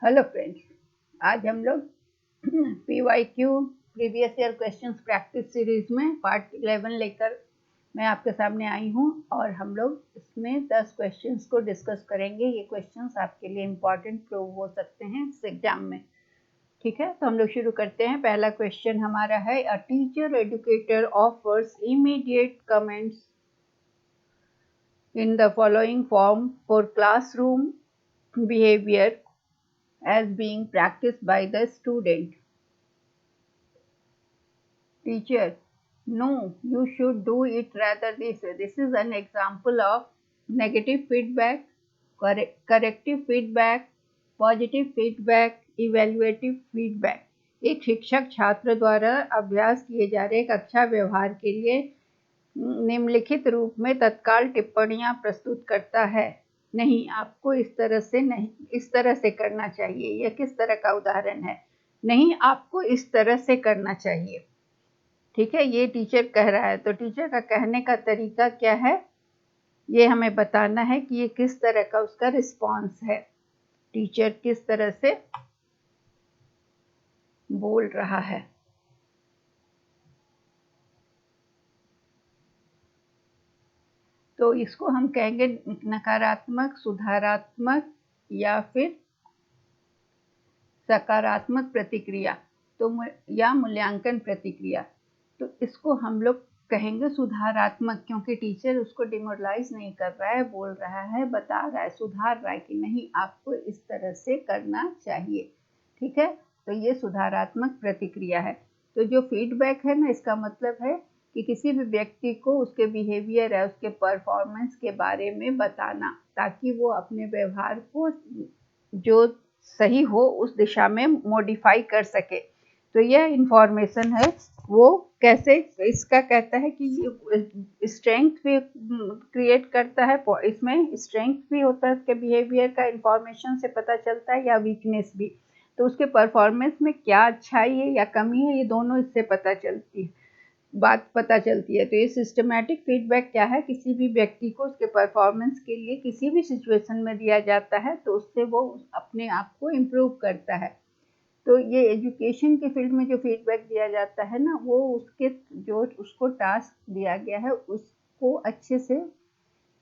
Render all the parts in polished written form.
Hello friends, आज हम लोग PYQ previous year questions practice series में पार्ट 11 लेकर मैं आपके सामने आई हूं और हम लोग इसमें 10 क्वेश्चंस को डिस्कस करेंगे। ये क्वेश्चंस आपके लिए इम्पॉर्टेंट प्रूव हो सकते हैं इस एग्जाम में। ठीक है, तो हम लोग शुरू करते हैं। पहला क्वेश्चन हमारा है, a teacher educator offers immediate comments in the following form for classroom behavior as being practiced by the student. Teacher, no, you should do it rather this way. This is an example of negative feedback, corrective feedback, positive feedback, evaluative feedback. एक शिक्षक छात्र द्वारा अभ्यास किए जा रहे कक्षा व्यवहार के लिए निम्नलिखित रूप में तत्काल टिप्पणियां प्रस्तुत करता है। नहीं, आपको इस तरह से नहीं, इस तरह से करना चाहिए। यह किस तरह का उदाहरण है? नहीं, आपको इस तरह से करना चाहिए। ठीक है, ये टीचर कह रहा है, तो टीचर का कहने का तरीका क्या है, ये हमें बताना है कि ये किस तरह का उसका रिस्पॉन्स है। टीचर किस तरह से बोल रहा है। तो इसको हम कहेंगे नकारात्मक, सुधारात्मक या फिर सकारात्मक प्रतिक्रिया, तो या मूल्यांकन प्रतिक्रिया। तो इसको हम लोग कहेंगे सुधारात्मक, क्योंकि टीचर उसको डिमोरलाइज नहीं कर रहा है, बोल रहा है, बता रहा है, सुधार रहा है कि नहीं आपको इस तरह से करना चाहिए। ठीक है, तो ये सुधारात्मक प्रतिक्रिया है। तो जो फीडबैक है ना, इसका मतलब है कि किसी भी व्यक्ति को उसके बिहेवियर है, उसके परफॉर्मेंस के बारे में बताना, ताकि वो अपने व्यवहार को जो सही हो उस दिशा में मॉडिफाई कर सके। तो यह इंफॉर्मेशन है, वो कैसे इसका कहता है कि ये स्ट्रेंथ भी क्रिएट करता है, इसमें स्ट्रेंथ भी होता है, उसके बिहेवियर का इंफॉर्मेशन से पता चलता है, या वीकनेस भी। तो उसके परफॉर्मेंस में क्या अच्छाई है या कमी है, ये दोनों इससे पता चलती है, बात पता चलती है। तो ये सिस्टमैटिक फीडबैक क्या है, किसी भी व्यक्ति को उसके परफॉर्मेंस के लिए किसी भी सिचुएशन में दिया जाता है, तो उससे वो अपने आप को इम्प्रूव करता है। तो ये एजुकेशन के फील्ड में जो फीडबैक दिया जाता है ना, वो उसके जो उसको टास्क दिया गया है उसको अच्छे से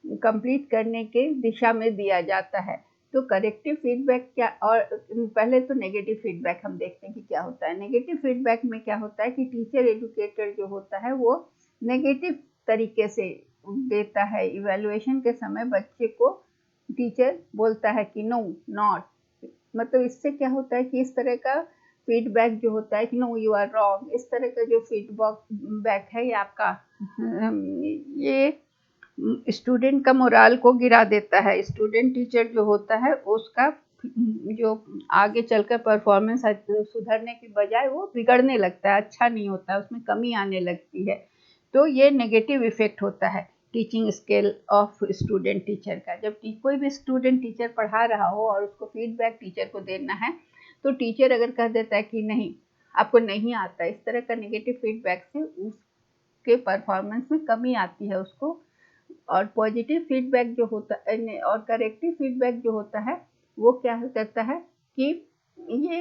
कंप्लीट करने के दिशा में दिया जाता है। तो करेक्टिव फीडबैक क्या, और पहले तो नेगेटिव फीडबैक हम देखते हैं कि क्या होता है। नेगेटिव फीडबैक में क्या होता है कि टीचर एजुकेटर जो होता है वो नेगेटिव तरीके से देता है। इवैल्यूएशन के समय बच्चे को टीचर बोलता है कि नो, नॉट, मतलब इससे क्या होता है कि इस तरह का फीडबैक जो होता है कि नो यू आर रॉन्ग, इस तरह का जो फीडबैक है ये आपका ये स्टूडेंट का मोराल को गिरा देता है। स्टूडेंट टीचर जो होता है उसका जो आगे चलकर परफॉर्मेंस सुधरने की बजाय वो बिगड़ने लगता है, अच्छा नहीं होता है, उसमें कमी आने लगती है। तो ये नेगेटिव इफेक्ट होता है teaching skill of student teacher का। जब कोई भी स्टूडेंट टीचर पढ़ा रहा हो और उसको फीडबैक टीचर को देना है, तो टीचर अगर कह देता है कि नहीं आपको नहीं आता, इस तरह का नेगेटिव फीडबैक से उसके परफॉर्मेंस में कमी आती है उसको। और पॉजिटिव फीडबैक जो होता है और करेक्टिव फीडबैक जो होता है वो क्या करता है कि ये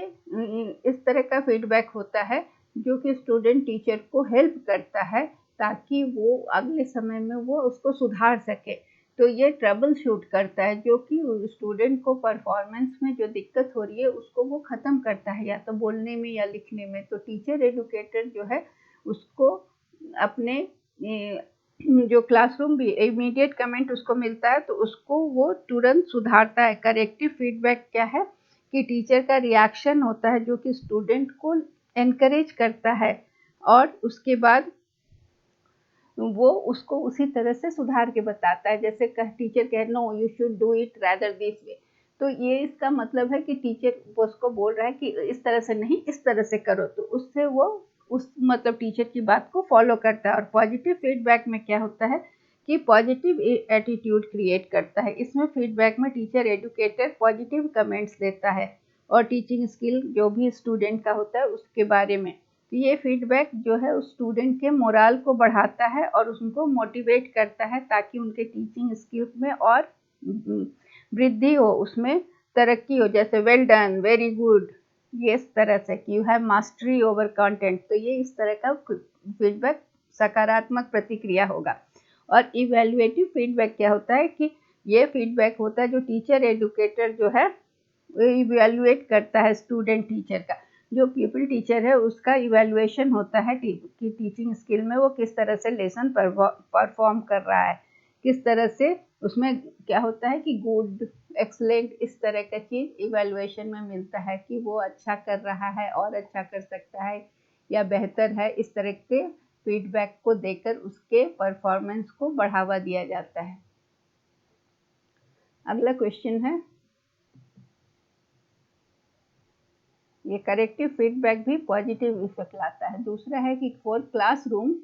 इस तरह का फीडबैक होता है जो कि स्टूडेंट टीचर को हेल्प करता है, ताकि वो अगले समय में वो उसको सुधार सके। तो ये ट्रबल शूट करता है, जो कि स्टूडेंट को परफॉर्मेंस में जो दिक्कत हो रही है उसको वो ख़त्म करता है, या तो बोलने में या लिखने में। तो टीचर एजुकेटर जो है उसको अपने जो क्लासरूम भी इमीडिएट कमेंट उसको मिलता है तो उसको वो तुरंत सुधारता है। करेक्टिव फीडबैक क्या है कि टीचर का रिएक्शन होता है जो कि स्टूडेंट को एनकरेज करता है, और उसके बाद वो उसको उसी तरह से सुधार के बताता है। जैसे टीचर कहे no you should do it rather this way, तो ये इसका मतलब है कि टीचर उसको बोल रहा है कि इस तरह से नहीं, इस तरह से करो, तो उससे वो उस मतलब टीचर की बात को फॉलो करता है। और पॉजिटिव फीडबैक में क्या होता है कि पॉजिटिव एटीट्यूड क्रिएट करता है। इसमें फीडबैक में टीचर एजुकेटर पॉजिटिव कमेंट्स देता है और टीचिंग स्किल जो भी स्टूडेंट का होता है उसके बारे में। ये फीडबैक जो है उस स्टूडेंट के मोराल को बढ़ाता है और उनको मोटिवेट करता है, ताकि उनके टीचिंग स्किल्स में और वृद्धि हो, उसमें तरक्की हो, जैसे वेल डन, वेरी गुड, ये इस तरह से कि you have mastery over content, तो ये इस तरह का फीडबैक सकारात्मक प्रतिक्रिया होगा। और इवैल्यूएटिव फीडबैक क्या होता है कि ये फीडबैक होता है जो टीचर एजुकेटर जो है वो इवैल्यूएट करता है स्टूडेंट टीचर का, जो पीपल टीचर है उसका इवैल्यूएशन होता है कि टीचिंग स्किल में वो किस तरह से लेसन परफॉर्म कर रहा है, किस तरह से उसमें क्या होता है कि गुड, एक्सलेंट, इस तरह का चीज़ इवैल्यूएशन में मिलता है कि वो अच्छा कर रहा है और अच्छा कर सकता है या बेहतर है। इस तरह के फीडबैक को देकर उसके परफॉर्मेंस को बढ़ावा दिया जाता है। अगला क्वेश्चन है, ये करेक्टिव फीडबैक भी पॉजिटिव इफेक्ट लाता है। दूसरा है कि for classroom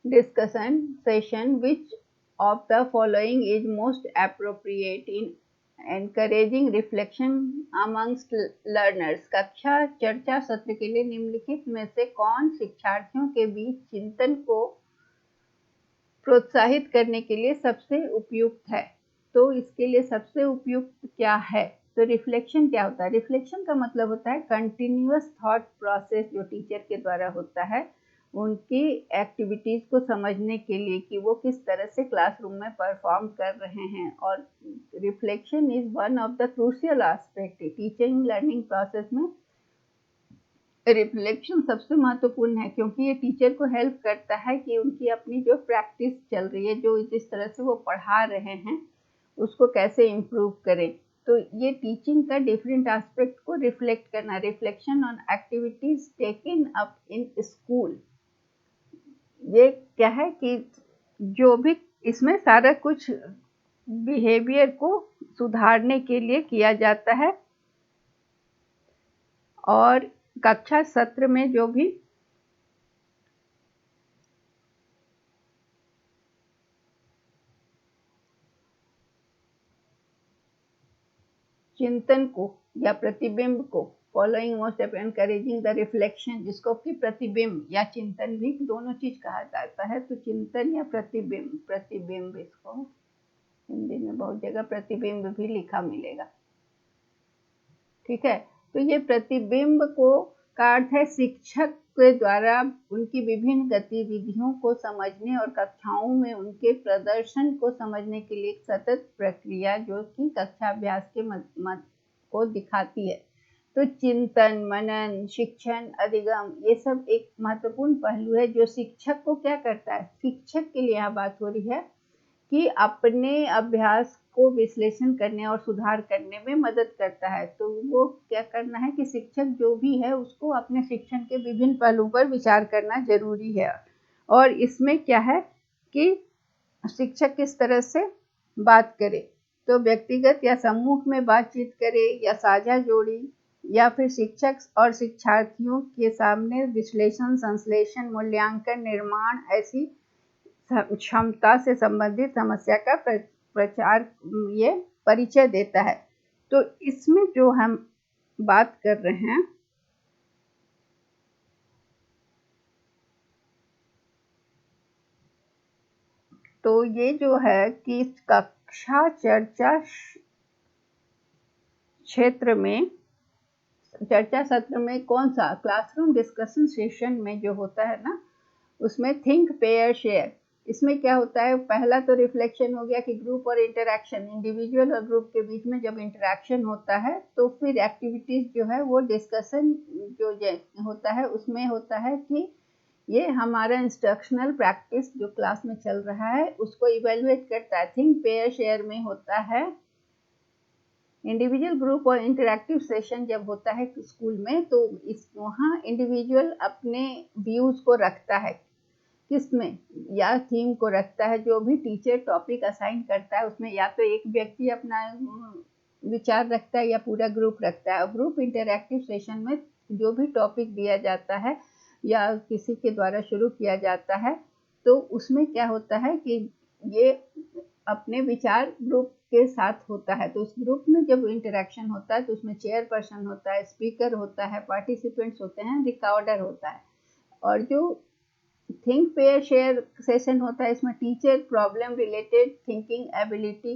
discussion session which of the following is most appropriate in encouraging reflection amongst learners. कक्षा चर्चा सत्र के लिए निम्नलिखित में से कौन शिक्षार्थियों के बीच चिंतन को प्रोत्साहित करने के लिए सबसे उपयुक्त है? तो इसके लिए सबसे उपयुक्त क्या है? तो रिफ्लेक्शन क्या होता है? रिफ्लेक्शन का मतलब होता है कंटिन्यूअस थॉट प्रोसेस जो टीचर के द्वारा होता है उनकी एक्टिविटीज़ को समझने के लिए कि वो किस तरह से क्लासरूम में परफॉर्म कर रहे हैं। और reflection is one of the crucial aspect teaching learning process में। रिफ्लेक्शन सबसे महत्वपूर्ण है क्योंकि ये टीचर को हेल्प करता है कि उनकी अपनी जो प्रैक्टिस चल रही है, जो जिस तरह से वो पढ़ा रहे हैं उसको कैसे इम्प्रूव करें। तो ये टीचिंग का डिफरेंट एस्पेक्ट को रिफ्लेक्ट करना, reflection on activities taken up in school. ये क्या है कि जो भी इसमें सारा कुछ बिहेवियर को सुधारने के लिए किया जाता है और कक्षा सत्र में जो भी चिंतन को या प्रतिबिंब को, following most encouraging the reflection, जिसको कि प्रतिबिंब या चिंतन भी दोनों चीज कहा जाता है। तो चिंतन या प्रतिबिंब, प्रतिबिंब इसको हिंदी में बहुत जगह प्रतिबिंब भी लिखा मिलेगा, ठीक है। तो ये प्रतिबिंब को का अर्थ है शिक्षक के द्वारा उनकी विभिन्न गतिविधियों को समझने और कक्षाओं में उनके प्रदर्शन को समझने के लिए एक सतत प्रक्रिया जो कि कक्षाभ्यास के मत को दिखाती है। तो चिंतन, मनन, शिक्षण, अधिगम, ये सब एक महत्वपूर्ण पहलू है जो शिक्षक को क्या करता है, शिक्षक के लिए यहाँ बात हो रही है कि अपने अभ्यास को विश्लेषण करने और सुधार करने में मदद करता है। तो वो क्या करना है कि शिक्षक जो भी है उसको अपने शिक्षण के विभिन्न पहलुओं पर विचार करना जरूरी है। और इसमें क्या है कि शिक्षक किस तरह से बात करे, तो व्यक्तिगत या समूह में बातचीत करे या साझा जोड़ी, या फिर शिक्षक और शिक्षार्थियों के सामने विश्लेषण, संश्लेषण, मूल्यांकन, निर्माण, ऐसी क्षमता से संबंधित समस्या का प्रचार, ये परिचय देता है। तो इसमें जो हम बात कर रहे हैं तो ये जो है कि कक्षा चर्चा क्षेत्र में, चर्चा सत्र में कौन सा, क्लासरूम डिस्कशन सेशन में जो होता है ना, उसमें थिंक पेयर शेयर, इसमें क्या होता है, पहला तो रिफ्लेक्शन हो गया कि ग्रुप और इंटरैक्शन, इंडिविजुअल और ग्रुप के बीच में जब इंटरैक्शन होता है तो फिर एक्टिविटीज जो है वो डिस्कशन जो होता है उसमें होता है कि ये हमारा इंस्ट्रक्शनल प्रैक्टिस जो क्लास में चल रहा है उसको इवेलुएट करता है। थिंक पेयर शेयर में होता है इंडिविजुअल, ग्रुप और इंटरैक्टिव सेशन जब होता है स्कूल में तो इस वहाँ इंडिविजुअल अपने व्यूज को रखता है, किसमें, या थीम को रखता है, जो भी टीचर टॉपिक असाइन करता है उसमें या तो एक व्यक्ति अपना विचार रखता है या पूरा ग्रुप रखता है। और ग्रुप इंटरैक्टिव सेशन में जो भी टॉपिक दिया जाता है या किसी के द्वारा शुरू किया जाता है तो उसमें क्या होता है कि ये अपने विचार ग्रुप के साथ होता है। तो उस ग्रुप में जब इंटरैक्शन होता है तो उसमें चेयरपर्सन होता है, स्पीकर होता है, पार्टिसिपेंट्स होते हैं, रिकॉर्डर होता है। और जो थिंक पेयर शेयर सेशन होता है इसमें teacher problem related thinking ability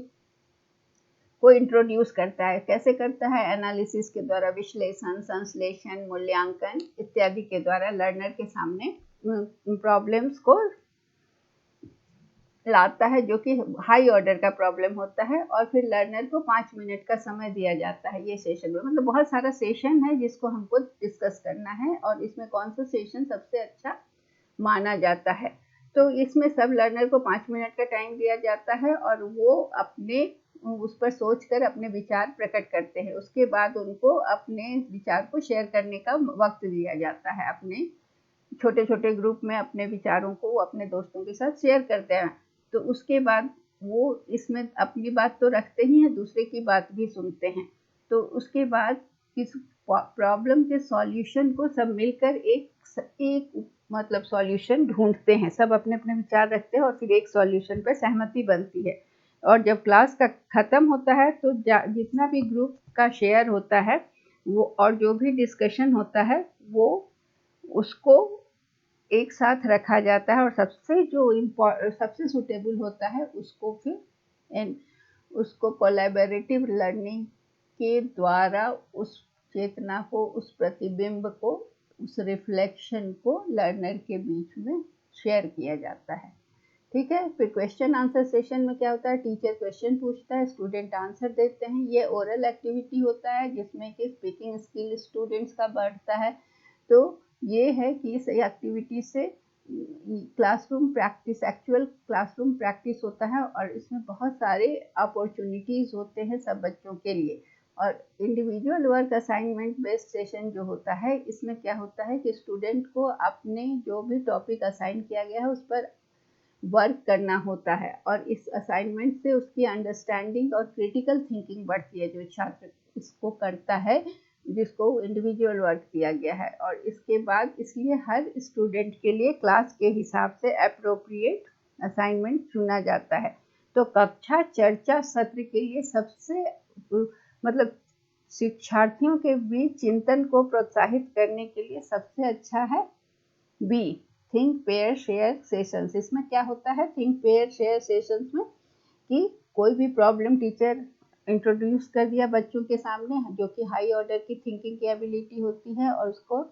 को इंट्रोड्यूस करता है। कैसे करता है? एनालिसिस के द्वारा, विश्लेषण, संश्लेषण, मूल्यांकन इत्यादि के द्वारा लर्नर के सामने प्रॉब्लम्स को लाता है, जो कि हाई ऑर्डर का प्रॉब्लम होता है। और फिर लर्नर को 5 मिनट का समय दिया जाता है ये सेशन में। मतलब बहुत सारा सेशन है जिसको हमको डिस्कस करना है, और इसमें कौन सा सेशन सबसे अच्छा माना जाता है। तो इसमें सब लर्नर को 5 मिनट का टाइम दिया जाता है, और वो अपने उस पर सोचकर अपने विचार प्रकट करते हैं। उसके बाद उनको अपने विचार को शेयर करने का वक्त दिया जाता है। अपने छोटे छोटे ग्रुप में अपने विचारों को अपने दोस्तों के साथ शेयर करते हैं। तो उसके बाद वो इसमें अपनी बात तो रखते ही हैं, दूसरे की बात भी सुनते हैं। तो उसके बाद इस प्रॉब्लम के सॉल्यूशन को सब मिलकर एक मतलब सॉल्यूशन ढूंढते हैं। सब अपने अपने विचार रखते हैं और फिर एक सॉल्यूशन पर सहमति बनती है। और जब क्लास का ख़त्म होता है तो जितना भी ग्रुप का शेयर होता है वो, और जो भी डिस्कशन होता है वो, उसको एक साथ रखा जाता है, और सबसे सुटेबल होता है उसको फिर उसको कोलैबोरेटिव लर्निंग के द्वारा उस चेतना को, उस प्रतिबिंब को, उस रिफ्लेक्शन को लर्नर के बीच में शेयर किया जाता है। ठीक है। फिर क्वेश्चन आंसर सेशन में क्या होता है? टीचर क्वेश्चन पूछता है, स्टूडेंट आंसर देते हैं। ये ओरल एक्टिविटी होता है जिसमें कि स्पीकिंग स्किल स्टूडेंट्स का बढ़ता है। तो ये है कि इस एक्टिविटी से classroom practice, actual classroom practice होता है, और इसमें बहुत सारे अपॉर्चुनिटीज़ होते हैं सब बच्चों के लिए। और individual work assignment based session जो होता है, इसमें क्या होता है कि स्टूडेंट को अपने जो भी टॉपिक असाइन किया गया है उस पर वर्क करना होता है, और इस असाइनमेंट से उसकी अंडरस्टैंडिंग और क्रिटिकल थिंकिंग बढ़ती है जो छात्र इसको करता है, जिसको इंडिविजुअल वर्क दिया गया है। और इसके बाद इसलिए हर स्टूडेंट के लिए क्लास के हिसाब से एप्रोप्रिएट असाइनमेंट चुना जाता है। तो कक्षा चर्चा सत्र के लिए सबसे मतलब शिक्षार्थियों के बीच चिंतन को प्रोत्साहित करने के लिए सबसे अच्छा है B, think pair share sessions. इसमें क्या होता है थिंक पेयर शेयर सेशंस में कि कोई भी प्रॉब्लम टीचर इंट्रोड्यूस कर दिया बच्चों के सामने, जो कि हाई ऑर्डर की थिंकिंग की एबिलिटी होती है, और उसको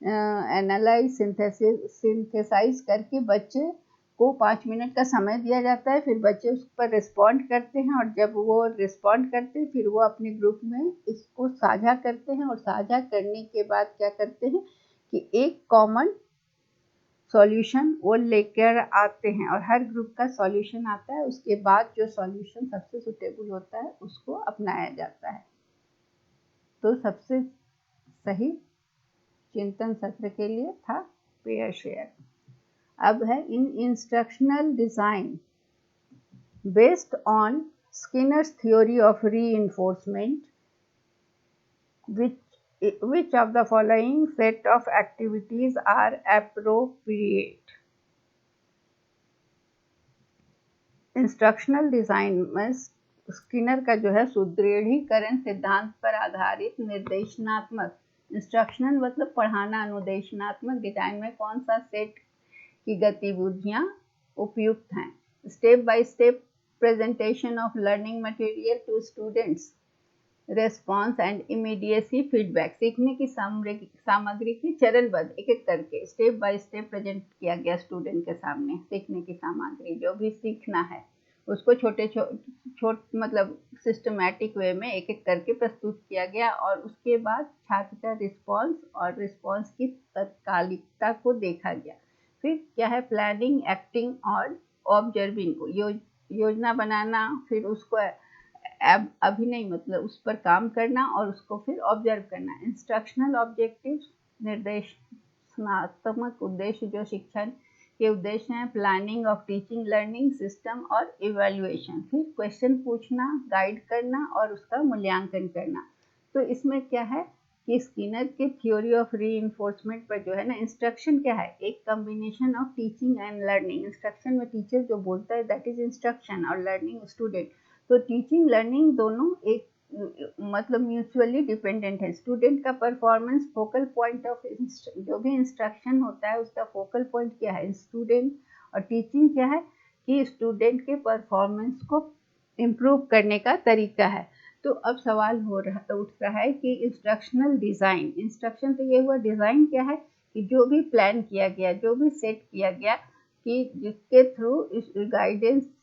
एनालाइज सिंथेसाइज करके बच्चे को 5 मिनट का समय दिया जाता है। फिर बच्चे उस पर रिस्पॉन्ड करते हैं, और जब वो रिस्पॉन्ड करते हैं फिर वो अपने ग्रुप में इसको साझा करते हैं, और साझा करने के बाद क्या करते हैं कि एक कॉमन सॉल्यूशन वो लेकर आते हैं, और हर ग्रुप का सॉल्यूशन आता है। उसके बाद जो सॉल्यूशन सबसे सुटेबल होता है उसको अपनाया जाता है। तो सबसे सही चिंतन सत्र के लिए था पेयर शेयर। अब है in instructional design based on Skinner's theory of reinforcement, which of the following set of activities are appropriate? Instructional design में स्किनर का जो है सुदृढ़ीकरण सिद्धांत पर आधारित निर्देशनात्मक, इंस्ट्रक्शनल मतलब पढ़ाना, अनुदेशनात्मक डिजाइन में कौन सा सेट की गतिविधियां उपयुक्त हैं? Step by step presentation of learning material to students, response and immediacy feedback, सीखने की सामग्री की चरणबद्ध एक एक करके स्टेप बाय स्टेप प्रेजेंट किया गया स्टूडेंट के सामने। सीखने की सामग्री जो भी सीखना है उसको छोट मतलब सिस्टमैटिक वे में एक एक करके प्रस्तुत किया गया, और उसके बाद छात्र का रिस्पॉन्स और रिस्पॉन्स की तत्कालिकता को देखा गया। फिर क्या है? प्लानिंग, एक्टिंग और ऑब्जर्विंग को योजना बनाना, फिर उसको अभिनय मतलब उस पर काम करना, और उसको फिर ऑब्जर्व करना। इंस्ट्रक्शनल ऑब्जेक्टिव्स, निर्देशनात्मक उद्देश्य जो शिक्षण के उद्देश्य हैं, planning of teaching learning system और इवैल्यूएशन, फिर क्वेश्चन पूछना, गाइड करना और उसका मूल्यांकन करना। तो इसमें क्या है कि स्किनर के थ्योरी ऑफ रीइंफोर्समेंट पर जो है ना, इंस्ट्रक्शन क्या है? एक combination of teaching and learning. Instruction में टीचर जो बोलता है दैट इज इंस्ट्रक्शन, और लर्निंग स्टूडेंट। तो टीचिंग लर्निंग दोनों एक मतलब म्यूचुअली डिपेंडेंट है। स्टूडेंट का परफॉर्मेंस फोकल पॉइंट ऑफ जो भी इंस्ट्रक्शन होता है उसका फोकल पॉइंट क्या है? स्टूडेंट। और टीचिंग क्या है कि स्टूडेंट के परफॉर्मेंस को इम्प्रूव करने का तरीका है। तो अब सवाल उठ रहा है कि इंस्ट्रक्शनल डिज़ाइन, इंस्ट्रक्शन तो ये हुआ, डिज़ाइन क्या है कि जो भी प्लान किया गया, जो भी सेट किया गया कि जिसके थ्रू इस गाइडेंस,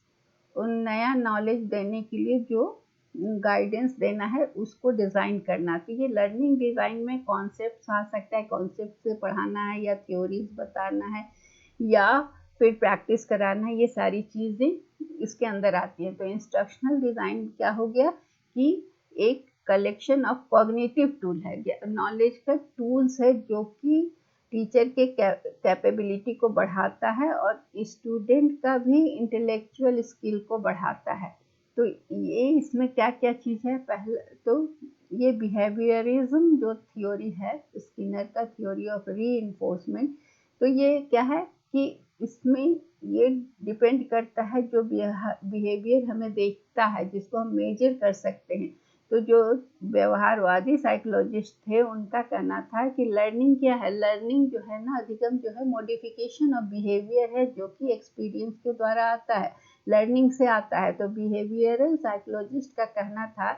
उन नया नॉलेज देने के लिए जो गाइडेंस देना है उसको डिज़ाइन करना। तो ये लर्निंग डिज़ाइन में कॉन्सेप्ट आ सकता है, कॉन्सेप्ट से पढ़ाना है या थ्योरीज बताना है या फिर प्रैक्टिस कराना है, ये सारी चीज़ें इसके अंदर आती हैं। तो इंस्ट्रक्शनल डिज़ाइन क्या हो गया कि एक कलेक्शन ऑफ कॉग्निटिव टूल है, नॉलेज का टूल्स है जो कि टीचर के कैपेबिलिटी को बढ़ाता है और स्टूडेंट का भी इंटेलेक्चुअल स्किल को बढ़ाता है। तो ये इसमें क्या क्या चीज़ है, पहले तो ये बिहेवियरिज्म जो थ्योरी है, स्किनर का थ्योरी ऑफ रीइंफोर्समेंट, तो ये क्या है कि इसमें ये डिपेंड करता है जो बिहेवियर हमें देखता है, जिसको हम मेजर कर सकते हैं। तो जो व्यवहारवादी साइकोलॉजिस्ट थे उनका कहना था कि लर्निंग क्या है, लर्निंग जो है ना, अधिगम जो है मॉडिफिकेशन ऑफ बिहेवियर है जो कि एक्सपीरियंस के द्वारा आता है, लर्निंग से आता है। तो बिहेवियरल साइकोलॉजिस्ट का कहना था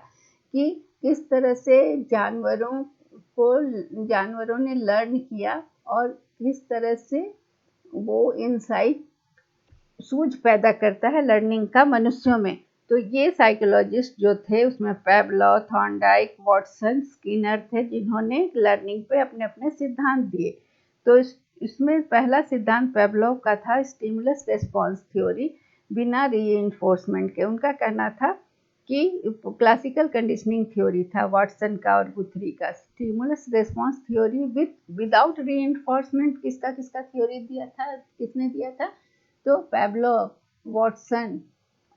कि किस तरह से जानवरों ने लर्न किया और किस तरह से वो इनसाइट सूझ पैदा करता है लर्निंग का मनुष्यों में। तो ये साइकोलॉजिस्ट जो थे उसमें पैवलव, थॉर्नडाइक, वॉटसन, स्किनर थे जिन्होंने लर्निंग पे अपने अपने सिद्धांत दिए। तो इसमें पहला सिद्धांत पैवलव का था स्टिमुलस रेस्पॉन्स थ्योरी, बिना रीइंफोर्समेंट के। उनका कहना था कि क्लासिकल कंडीशनिंग थ्योरी था वॉटसन का और गुथरी का। Stimulus response theory without reinforcement किसका थ्योरी दिया था, किसने दिया था? तो पैवलव, वॉटसन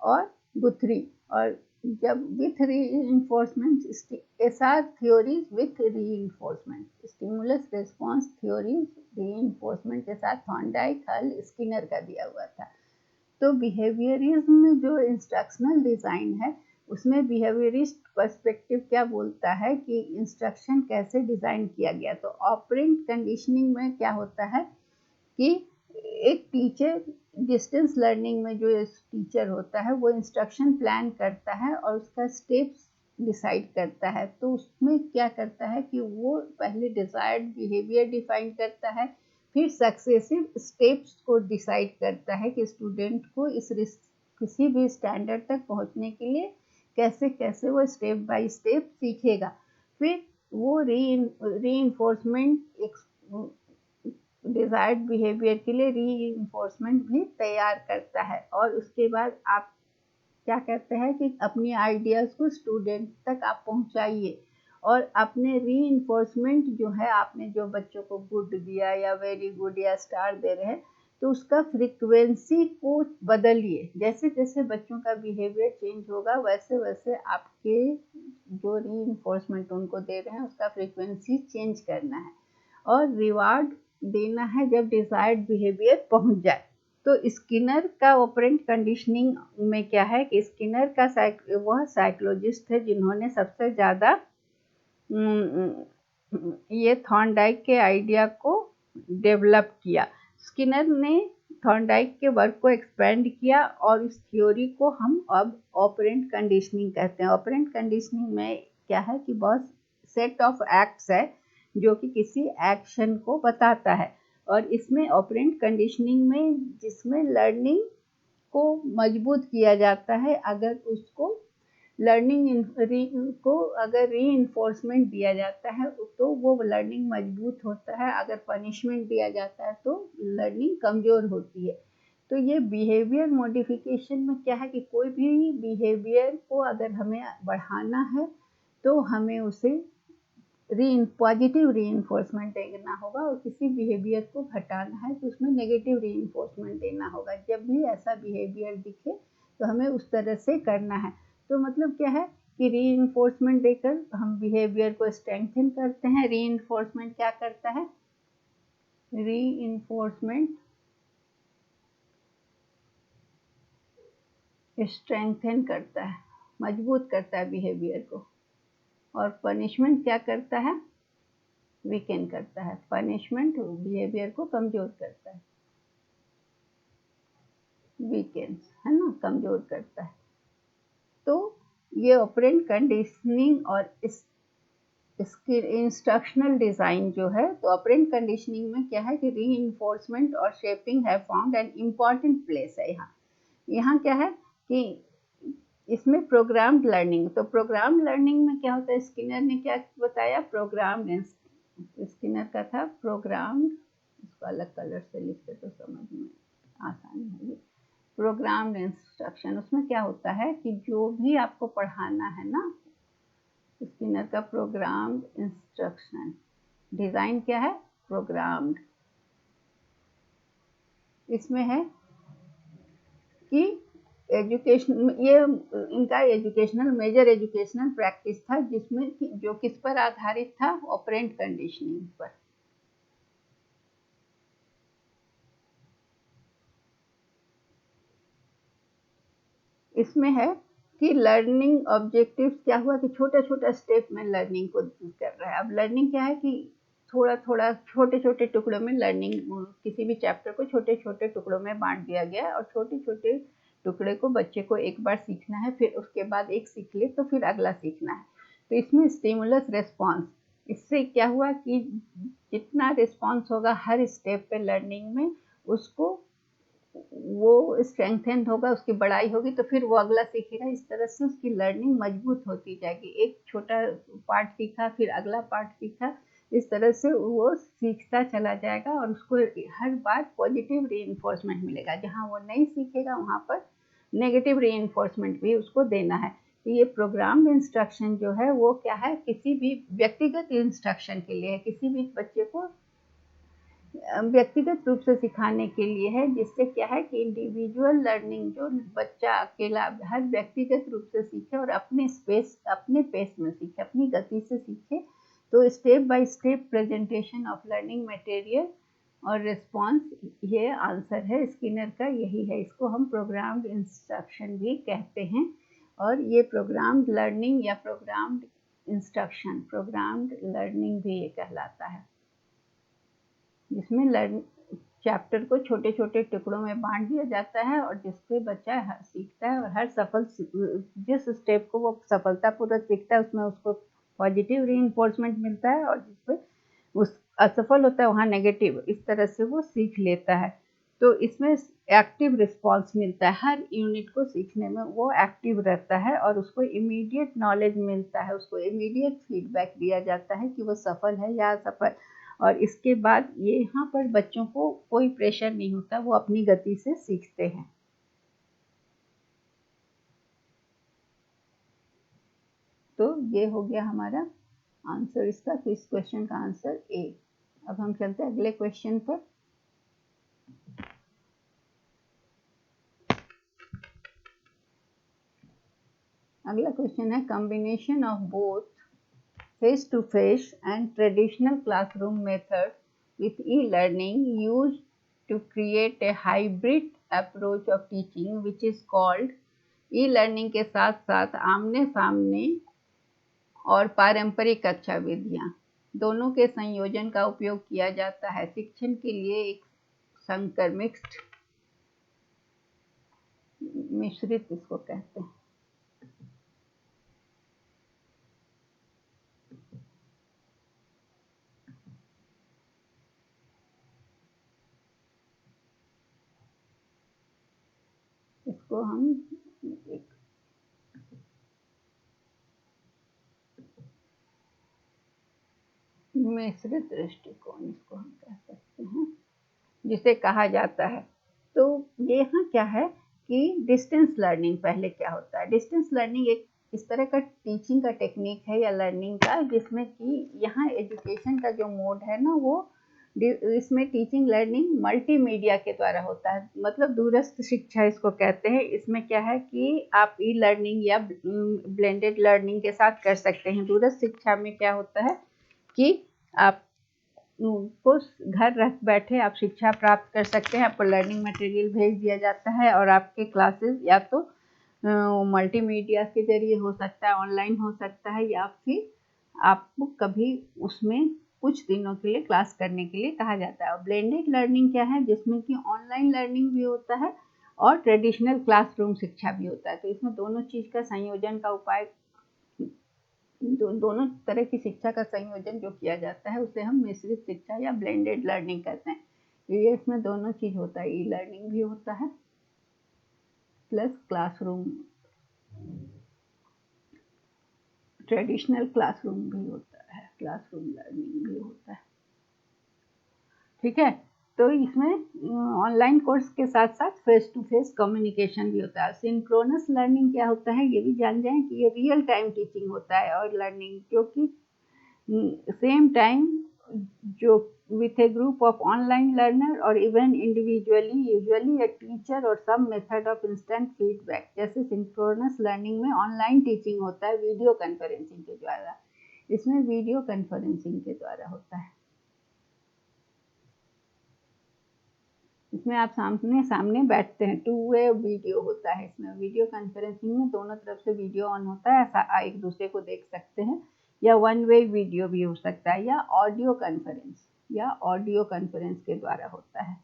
और गुथरी। और जब with reinforcement, SR theories with reinforcement, stimulus response theories reinforcement के साथ थॉर्नडाइक, हल, स्किनर का दिया हुआ था। तो बिहेवियरिज्म में जो इंस्ट्रक्शनल डिज़ाइन है उसमें बिहेवियरिस्ट पर्सपेक्टिव क्या बोलता है कि इंस्ट्रक्शन कैसे डिज़ाइन किया गया। तो ऑपरेंट कंडीशनिंग में क्या होता है कि एक टीचर, डिस्टेंस लर्निंग में जो टीचर होता है वो इंस्ट्रक्शन प्लान करता है और उसका स्टेप्स डिसाइड करता है। तो उसमें क्या करता है कि वो पहले डिजायर्ड बिहेवियर डिफाइन करता है, फिर सक्सेसिव स्टेप्स को डिसाइड करता है कि स्टूडेंट को किसी भी स्टैंडर्ड तक पहुंचने के लिए कैसे कैसे वो स्टेप बाय स्टेप सीखेगा। फिर वो रीइंफोर्समेंट, डिजायर्ड बिहेवियर के लिए रीइंफोर्समेंट भी तैयार करता है। और उसके बाद आप क्या कहते हैं कि अपनी आइडियाज़ को स्टूडेंट तक आप पहुंचाइए और अपने रीइंफोर्समेंट जो है, आपने जो बच्चों को गुड दिया या वेरी गुड या स्टार दे रहे हैं, तो उसका फ्रीक्वेंसी को बदलिए। जैसे जैसे बच्चों का बिहेवियर चेंज होगा वैसे वैसे आपके जो रीइंफोर्समेंट उनको दे रहे हैं उसका फ्रीक्वेंसी चेंज करना है और रिवार्ड देना है जब डिजायर्ड बिहेवियर पहुंच जाए। तो स्किनर का ऑपरेंट कंडीशनिंग में क्या है कि स्किनर का वह साइकोलॉजिस्ट है जिन्होंने सबसे ज़्यादा ये थॉर्नडाइक के आइडिया को डेवलप किया। स्किनर ने थॉर्नडाइक के वर्क को एक्सपेंड किया और इस थ्योरी को हम अब ऑपरेंट कंडीशनिंग कहते हैं। ऑपरेंट कंडीशनिंग में क्या है कि बहुत सेट ऑफ एक्ट्स है जो कि किसी एक्शन को बताता है। और इसमें ऑपरेंट कंडीशनिंग में जिसमें लर्निंग को मजबूत किया जाता है, अगर उसको लर्निंग को अगर रीइंफोर्समेंट दिया जाता है तो वो लर्निंग मजबूत होता है, अगर पनिशमेंट दिया जाता है तो लर्निंग कमज़ोर होती है। तो ये बिहेवियर मॉडिफिकेशन में क्या है कि कोई भी बिहेवियर को अगर हमें बढ़ाना है तो हमें उसे पॉजिटिव रीइंफोर्समेंट देना होगा और किसी बिहेवियर को घटाना है तो उसमें नेगेटिव रीइंफोर्समेंट देना होगा। जब भी ऐसा बिहेवियर दिखे तो हमें उस तरह से करना है। तो मतलब क्या है कि रीइंफोर्समेंट देकर हम बिहेवियर को स्ट्रेंथन करते हैं। रीइंफोर्समेंट क्या करता है? रीइंफोर्समेंट स्ट्रेंथन करता है, मजबूत करता है बिहेवियर को। और पनिशमेंट क्या करता है? वीकेन करता है। पनिशमेंट बिहेवियर को कमज़ोर करता है, वीकेंस है ना, कमज़ोर करता है। तो ये ऑपरेंट कंडीशनिंग और इसकी इंस्ट्रक्शनल डिज़ाइन जो है, तो ऑपरेंट कंडीशनिंग में क्या है कि रीइंफोर्समेंट और शेपिंग है फाउंड एन इम्पॉर्टेंट प्लेस है। यहाँ क्या है कि इसमें प्रोग्राम्ड लर्निंग, तो प्रोग्राम लर्निंग में क्या होता है, स्किनर ने क्या बताया, प्रोग्राम्ड, स्किनर का था प्रोग्राम्ड, इसको अलग कलर से लिखते तो समझ में आसानी होगी। प्रोग्राम्ड इंस्ट्रक्शन, उसमें क्या होता है कि जो भी आपको पढ़ाना है ना, स्किनर का प्रोग्राम्ड इंस्ट्रक्शन, डिज़ाइन क्या है, प्रोग्राम्ड। इसमें है कि एजुकेशन, ये इनका एजुकेशनल, मेजर एजुकेशनल प्रैक्टिस था, जिसमें जो किस पर आधारित था, ऑपरेंट कंडीशनिंग पर। इसमें है कि लर्निंग ऑब्जेक्टिव्स क्या हुआ कि छोटा छोटा स्टेप में लर्निंग को कर रहा है। अब लर्निंग क्या है कि थोड़ा थोड़ा छोटे छोटे टुकड़ों में लर्निंग, किसी भी चैप्टर को छोटे छोटे टुकड़ों में बांट दिया गया है और छोटे छोटे टुकड़े को बच्चे को एक बार सीखना है, फिर उसके बाद एक सीख ले तो फिर अगला सीखना है। तो इसमें स्टिमुलस रिस्पॉन्स, इससे क्या हुआ कि जितना रिस्पॉन्स होगा हर स्टेप पे लर्निंग में, उसको वो स्ट्रेंथेंड होगा, उसकी बढ़ाई होगी, तो फिर वो अगला सीखेगा। इस तरह से उसकी लर्निंग मजबूत होती जाएगी। एक छोटा पार्ट सीखा, फिर अगला पार्ट सीखा, इस तरह से वो सीखता चला जाएगा और उसको हर बार पॉजिटिव रीइंफोर्समेंट मिलेगा। जहाँ वो नहीं सीखेगा वहाँ पर नेगेटिव रीइंफोर्समेंट भी उसको देना है। तो ये प्रोग्राम्ड इंस्ट्रक्शन जो है वो क्या है, किसी भी व्यक्तिगत इंस्ट्रक्शन के लिए है, किसी भी बच्चे को व्यक्तिगत रूप से सिखाने के लिए है, जिससे क्या है कि इंडिविजुअल लर्निंग, जो बच्चा अकेला हर व्यक्तिगत रूप से सीखे और अपने पेस में सीखे, अपनी गति से सीखे। तो step by step presentation of learning material और रिस्पॉन्स, ये आंसर है स्किनर का, यही है। इसको हम प्रोग्राम्ड इंस्ट्रक्शन भी कहते हैं। और ये प्रोग्राम्ड लर्निंग या प्रोग्राम्ड इंस्ट्रक्शन, प्रोग्राम्ड लर्निंग भी ये कहलाता है, जिसमें चैप्टर को छोटे छोटे टुकड़ों में बांट दिया जाता है और जिससे बच्चा सीखता है और हर जिस स्टेप को वो सफलतापूर्वक सीखता है उसमें उसको पॉजिटिव रीइंफोर्समेंट मिलता है, और जिसपे उस असफल होता है वहाँ नेगेटिव, इस तरह से वो सीख लेता है। तो इसमें एक्टिव रिस्पॉन्स मिलता है, हर यूनिट को सीखने में वो एक्टिव रहता है और उसको इमीडिएट नॉलेज मिलता है, उसको इमीडिएट फीडबैक दिया जाता है कि वो सफल है या असफल। और इसके बाद ये यहाँ पर बच्चों को कोई प्रेशर नहीं होता, वो अपनी गति से सीखते हैं। तो ये हो गया हमारा आंसर इसका, तो इस क्वेश्चन का आंसर ए। अब हम चलते हैं अगले क्वेश्चन पर। अगला क्वेश्चन है, combination of both face to face and traditional classroom method with e-learning used to create a hybrid approach of teaching which is called, e-learning के साथ साथ आमने सामने और पारंपरिक कक्षा विधियां दोनों के संयोजन का उपयोग किया जाता है शिक्षण के लिए एक संकर मिश्रित इसको कहते हैं। इसको हम एक मिश्रित दृष्टिकोण इसको हम कह सकते हैं, जिसे कहा जाता है। तो ये यहाँ क्या है कि डिस्टेंस लर्निंग पहले क्या होता है, डिस्टेंस लर्निंग एक इस तरह का टीचिंग का टेक्निक है या लर्निंग का, जिसमें कि यहाँ एजुकेशन का जो मोड है ना, वो इसमें टीचिंग लर्निंग मल्टीमीडिया के द्वारा होता है, मतलब दूरस्थ शिक्षा इसको कहते हैं। इसमें क्या है कि आप ई लर्निंग या ब्लेंडेड लर्निंग के साथ कर सकते हैं। दूरस्थ शिक्षा में क्या होता है कि आप को घर रख बैठे आप शिक्षा प्राप्त कर सकते हैं, आपको लर्निंग मटेरियल भेज दिया जाता है और आपके क्लासेस या तो मल्टीमीडिया के जरिए हो सकता है, ऑनलाइन हो सकता है, या फिर आपको कभी उसमें कुछ दिनों के लिए क्लास करने के लिए कहा जाता है। और ब्लेंडेड लर्निंग क्या है, जिसमें कि ऑनलाइन लर्निंग भी होता है और ट्रेडिशनल क्लासरूम शिक्षा भी होता है। तो इसमें दोनों चीज़ का संयोजन का उपाय, दोनों तरह की शिक्षा का संयोजन जो किया जाता है उसे हम मिश्रित शिक्षा या ब्लेंडेड लर्निंग कहते हैं। ये इसमें दोनों चीज़ होता है, ई लर्निंग भी होता है प्लस क्लासरूम, ट्रेडिशनल क्लासरूम भी होता है, क्लासरूम लर्निंग भी होता है। ठीक है, तो इसमें ऑनलाइन कोर्स के साथ साथ फेस टू फेस कम्युनिकेशन भी होता है। सिंक्रोनस लर्निंग क्या होता है ये भी जान जाएं कि ये रियल टाइम टीचिंग होता है और लर्निंग, क्योंकि सेम टाइम जो with a group of online learner or even individually, usually a teacher or some method of instant feedback। जैसे सिंक्रोनस लर्निंग में ऑनलाइन टीचिंग होता है वीडियो कॉन्फ्रेंसिंग के द्वारा, इसमें वीडियो कॉन्फ्रेंसिंग के द्वारा होता है। इसमें आप सामने सामने बैठते हैं, टू वे वीडियो होता है। इसमें वीडियो कॉन्फ्रेंसिंग में दोनों तरफ से वीडियो ऑन होता है, ऐसा एक दूसरे को देख सकते हैं, या वन वे वीडियो भी हो सकता है, या ऑडियो कॉन्फ्रेंस के द्वारा होता है।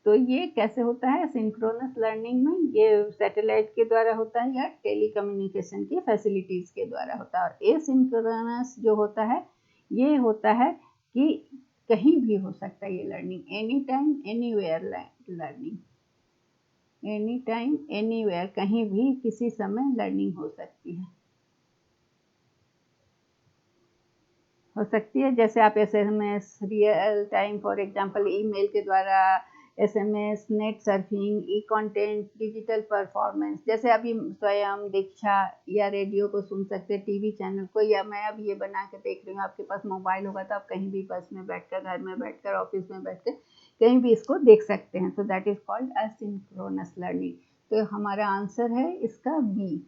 तो ये कैसे होता है सिंक्रोनस लर्निंग में, ये सैटेलाइट के द्वारा होता है या टेलीकम्युनिकेशन की फैसिलिटीज़ के द्वारा होता है। और एसिंक्रोनस जो होता है ये होता है कि कहीं भी हो सकता है ये learning, any time anywhere learning, any time anywhere, कहीं भी किसी समय लर्निंग हो सकती है। जैसे आप SMS real time, for example email के द्वारा, SMS, नेट सर्फिंग, ई कंटेंट, डिजिटल परफॉर्मेंस, जैसे अभी स्वयं दीक्षा या रेडियो को सुन सकते हैं, टीवी चैनल को, या मैं अब ये बना के देख रही हूँ, आपके पास मोबाइल होगा तो आप कहीं भी बस में बैठकर, घर में बैठकर, ऑफिस में बैठकर कहीं भी इसको देख सकते हैं। तो that is called asynchronous learning. तो हमारा आंसर है इसका बी।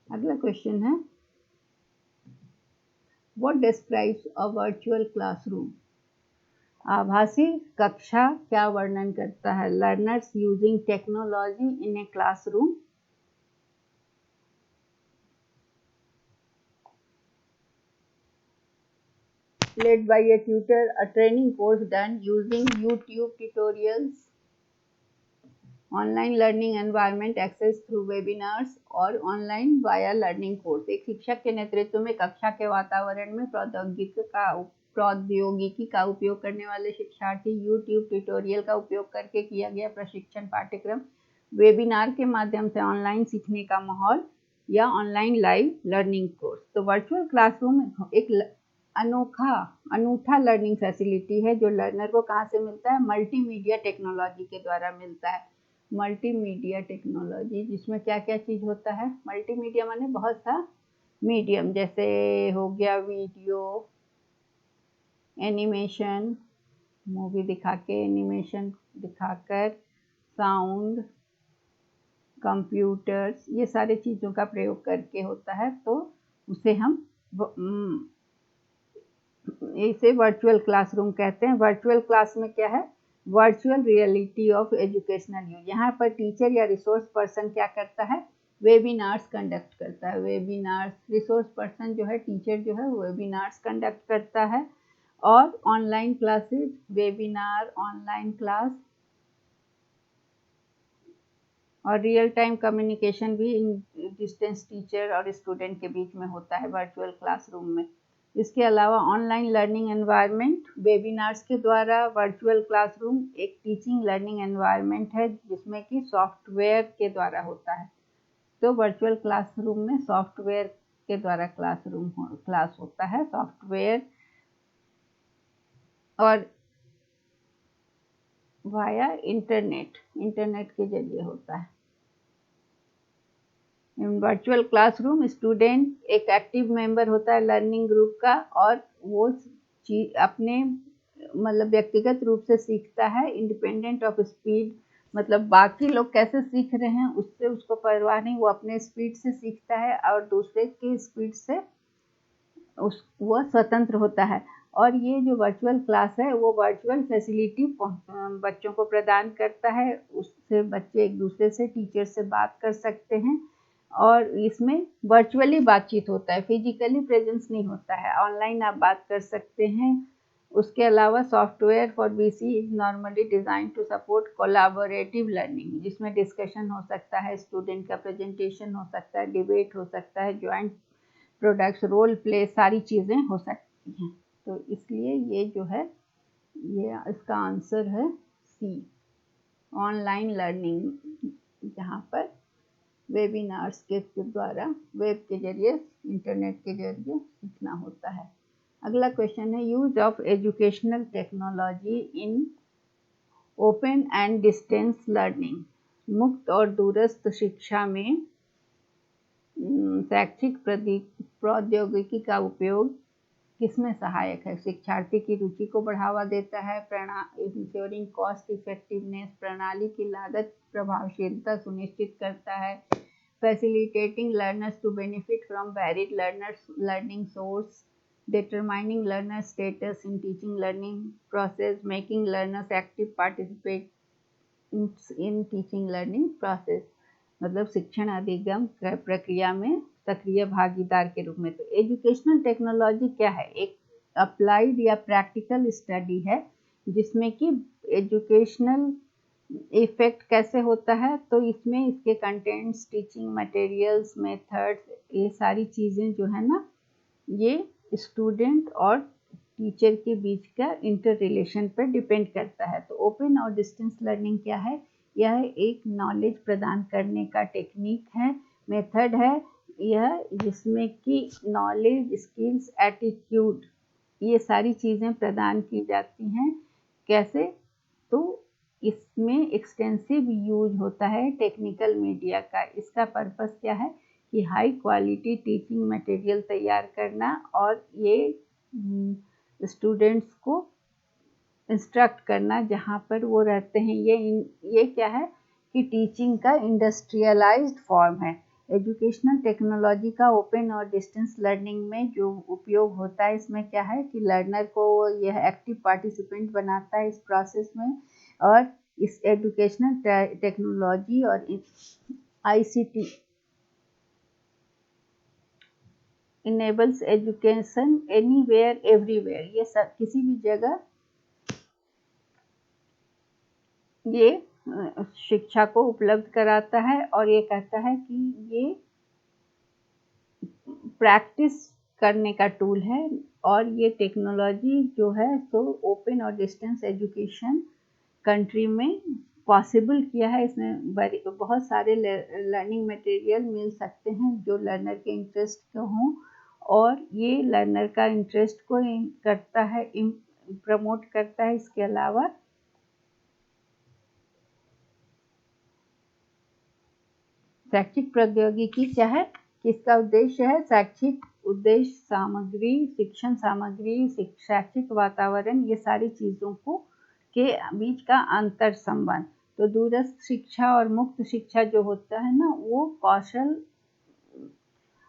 अगला क्वेश्चन है, What describes a virtual classroom? आभासी कक्षा क्या वर्णन करता है? Learners using technology in a classroom, led by a tutor, a training course done using YouTube tutorials, online learning environment access through webinars, और ऑनलाइन वाया लर्निंग कोर्स। एक शिक्षक के नेतृत्व में कक्षा के वातावरण में प्रौद्योगिकी का उपयोग करने वाले शिक्षार्थी यूट्यूब ट्यूटोरियल का उपयोग करके किया गया प्रशिक्षण पाठ्यक्रम, वेबिनार के माध्यम से ऑनलाइन सीखने का माहौल, या ऑनलाइन लाइव लर्निंग कोर्स। तो वर्चुअल क्लासरूम एक अनूठा लर्निंग फैसिलिटी है जो लर्नर को कहाँ से मिलता है? मल्टीमीडिया टेक्नोलॉजी के द्वारा मिलता है। मल्टीमीडिया टेक्नोलॉजी, जिसमें क्या क्या चीज़ होता है? मल्टीमीडिया माने बहुत सा मीडियम, जैसे हो गया वीडियो, एनिमेशन, मूवी दिखा के, एनिमेशन दिखाकर, साउंड, कंप्यूटर्स, ये सारे चीज़ों का प्रयोग करके होता है। तो उसे हम इसे वर्चुअल क्लासरूम कहते हैं। वर्चुअल क्लास में क्या है? Virtual reality of educational use. यहाँ पर टीचर या रिसोर्स पर्सन क्या करता है? वेबिनार्स कंडक्ट करता है। वेबिनार्स, रिसोर्स पर्सन जो है, टीचर जो है, वेबिनार्स कंडक्ट करता है। और online classes, webinar, online class, और रियल टाइम कम्युनिकेशन भी डिस्टेंस टीचर और स्टूडेंट के बीच में होता है वर्चुअल क्लासरूम में। इसके अलावा ऑनलाइन लर्निंग एनवायरनमेंट, वेबिनार्स के द्वारा वर्चुअल क्लासरूम एक टीचिंग लर्निंग एनवायरनमेंट है जिसमें कि सॉफ्टवेयर के द्वारा होता है। तो वर्चुअल क्लासरूम में सॉफ्टवेयर के द्वारा क्लास होता है, सॉफ्टवेयर और वाया इंटरनेट के जरिए होता है। वर्चुअल क्लासरूम स्टूडेंट एक एक्टिव मेंबर होता है लर्निंग ग्रुप का, और वो अपने मतलब व्यक्तिगत रूप से सीखता है, इंडिपेंडेंट ऑफ स्पीड, मतलब बाकी लोग कैसे सीख रहे हैं उससे उसको परवाह नहीं, वो अपने स्पीड से सीखता है और दूसरे की स्पीड से वो स्वतंत्र होता है। और ये जो वर्चुअल क्लास है वो वर्चुअल फैसिलिटी बच्चों को प्रदान करता है, उससे बच्चे एक दूसरे से, टीचर से बात कर सकते हैं, और इसमें वर्चुअली बातचीत होता है, फिजिकली प्रेजेंस नहीं होता है, ऑनलाइन आप बात कर सकते हैं। उसके अलावा software for B C is normally designed to support collaborative learning, जिसमें डिस्कशन हो सकता है, स्टूडेंट का प्रेजेंटेशन हो सकता है, डिबेट हो सकता है, ज्वाइंट प्रोडक्ट्स, रोल प्ले, सारी चीज़ें हो सकती हैं। तो इसलिए ये जो है, ये इसका आंसर है सी, ऑनलाइन लर्निंग, जहाँ पर वेबिनार्स के द्वारा, वेब के जरिए, इंटरनेट के जरिए सीखना होता है। अगला क्वेश्चन है, use of educational technology in open and distance learning, मुक्त और दूरस्थ शिक्षा में शैक्षिक प्रौद्योगिकी का उपयोग किसमें सहायक है? शिक्षार्थी की रुचि को बढ़ावा देता है, इंश्योरिंग कॉस्ट इफेक्टिवनेस, प्रणाली की लागत प्रभावशीलता सुनिश्चित करता है, facilitating learners to benefit from varied learning source, determining learner status in teaching learning process, making learners active participate in teaching learning process, मतलब शिक्षण अधिगम प्रक्रिया में सक्रिय भागीदार के रूप में। तो एजुकेशनल टेक्नोलॉजी क्या है? एक अप्लाइड या प्रैक्टिकल स्टडी है जिसमें कि एजुकेशनल इफेक्ट कैसे होता है, तो इसमें इसके कंटेंट्स, टीचिंग मटेरियल्स, मेथड्स, ये सारी चीज़ें जो है ना, ये स्टूडेंट और टीचर के बीच का इंटर रिलेशन पर डिपेंड करता है। तो ओपन और डिस्टेंस लर्निंग क्या है? यह एक नॉलेज प्रदान करने का टेक्निक है, मेथड है यह, जिसमें कि नॉलेज, स्किल्स, एटीट्यूड, ये सारी चीज़ें प्रदान की जाती हैं। कैसे? तो इसमें एक्सटेंसिव यूज होता है टेक्निकल मीडिया का। इसका पर्पस क्या है कि हाई क्वालिटी टीचिंग मटेरियल तैयार करना और ये स्टूडेंट्स को इंस्ट्रक्ट करना जहाँ पर वो रहते हैं। ये क्या है कि टीचिंग का इंडस्ट्रियलाइज्ड फॉर्म है। एजुकेशनल टेक्नोलॉजी का ओपन और डिस्टेंस लर्निंग में जो उपयोग होता है, इसमें क्या है कि लर्नर को यह एक्टिव पार्टिसिपेंट बनाता है इस प्रोसेस में, और इस एजुकेशनल टेक्नोलॉजी और ICT enables education anywhere everywhere, ये सब किसी भी जगह ये शिक्षा को उपलब्ध कराता है, और ये कहता है कि ये प्रैक्टिस करने का टूल है। और ये टेक्नोलॉजी जो है तो ओपन और डिस्टेंस एजुकेशन कंट्री में पॉसिबल किया है। इसमें बहुत सारे लर्निंग मटेरियल मिल सकते हैं जो लर्नर के इंटरेस्ट के हों, और ये लर्नर का इंटरेस्ट को करता है, प्रमोट करता है। इसके अलावा शैक्षिक प्रौद्योगिकी क्या है? किसका उद्देश्य है? शैक्षिक उद्देश्य, सामग्री, शिक्षण सामग्री, शैक्षिक वातावरण, ये सारी चीज़ों को के बीच का अंतर संबंध। तो दूरस्थ शिक्षा और मुक्त शिक्षा जो होता है ना, वो कौशल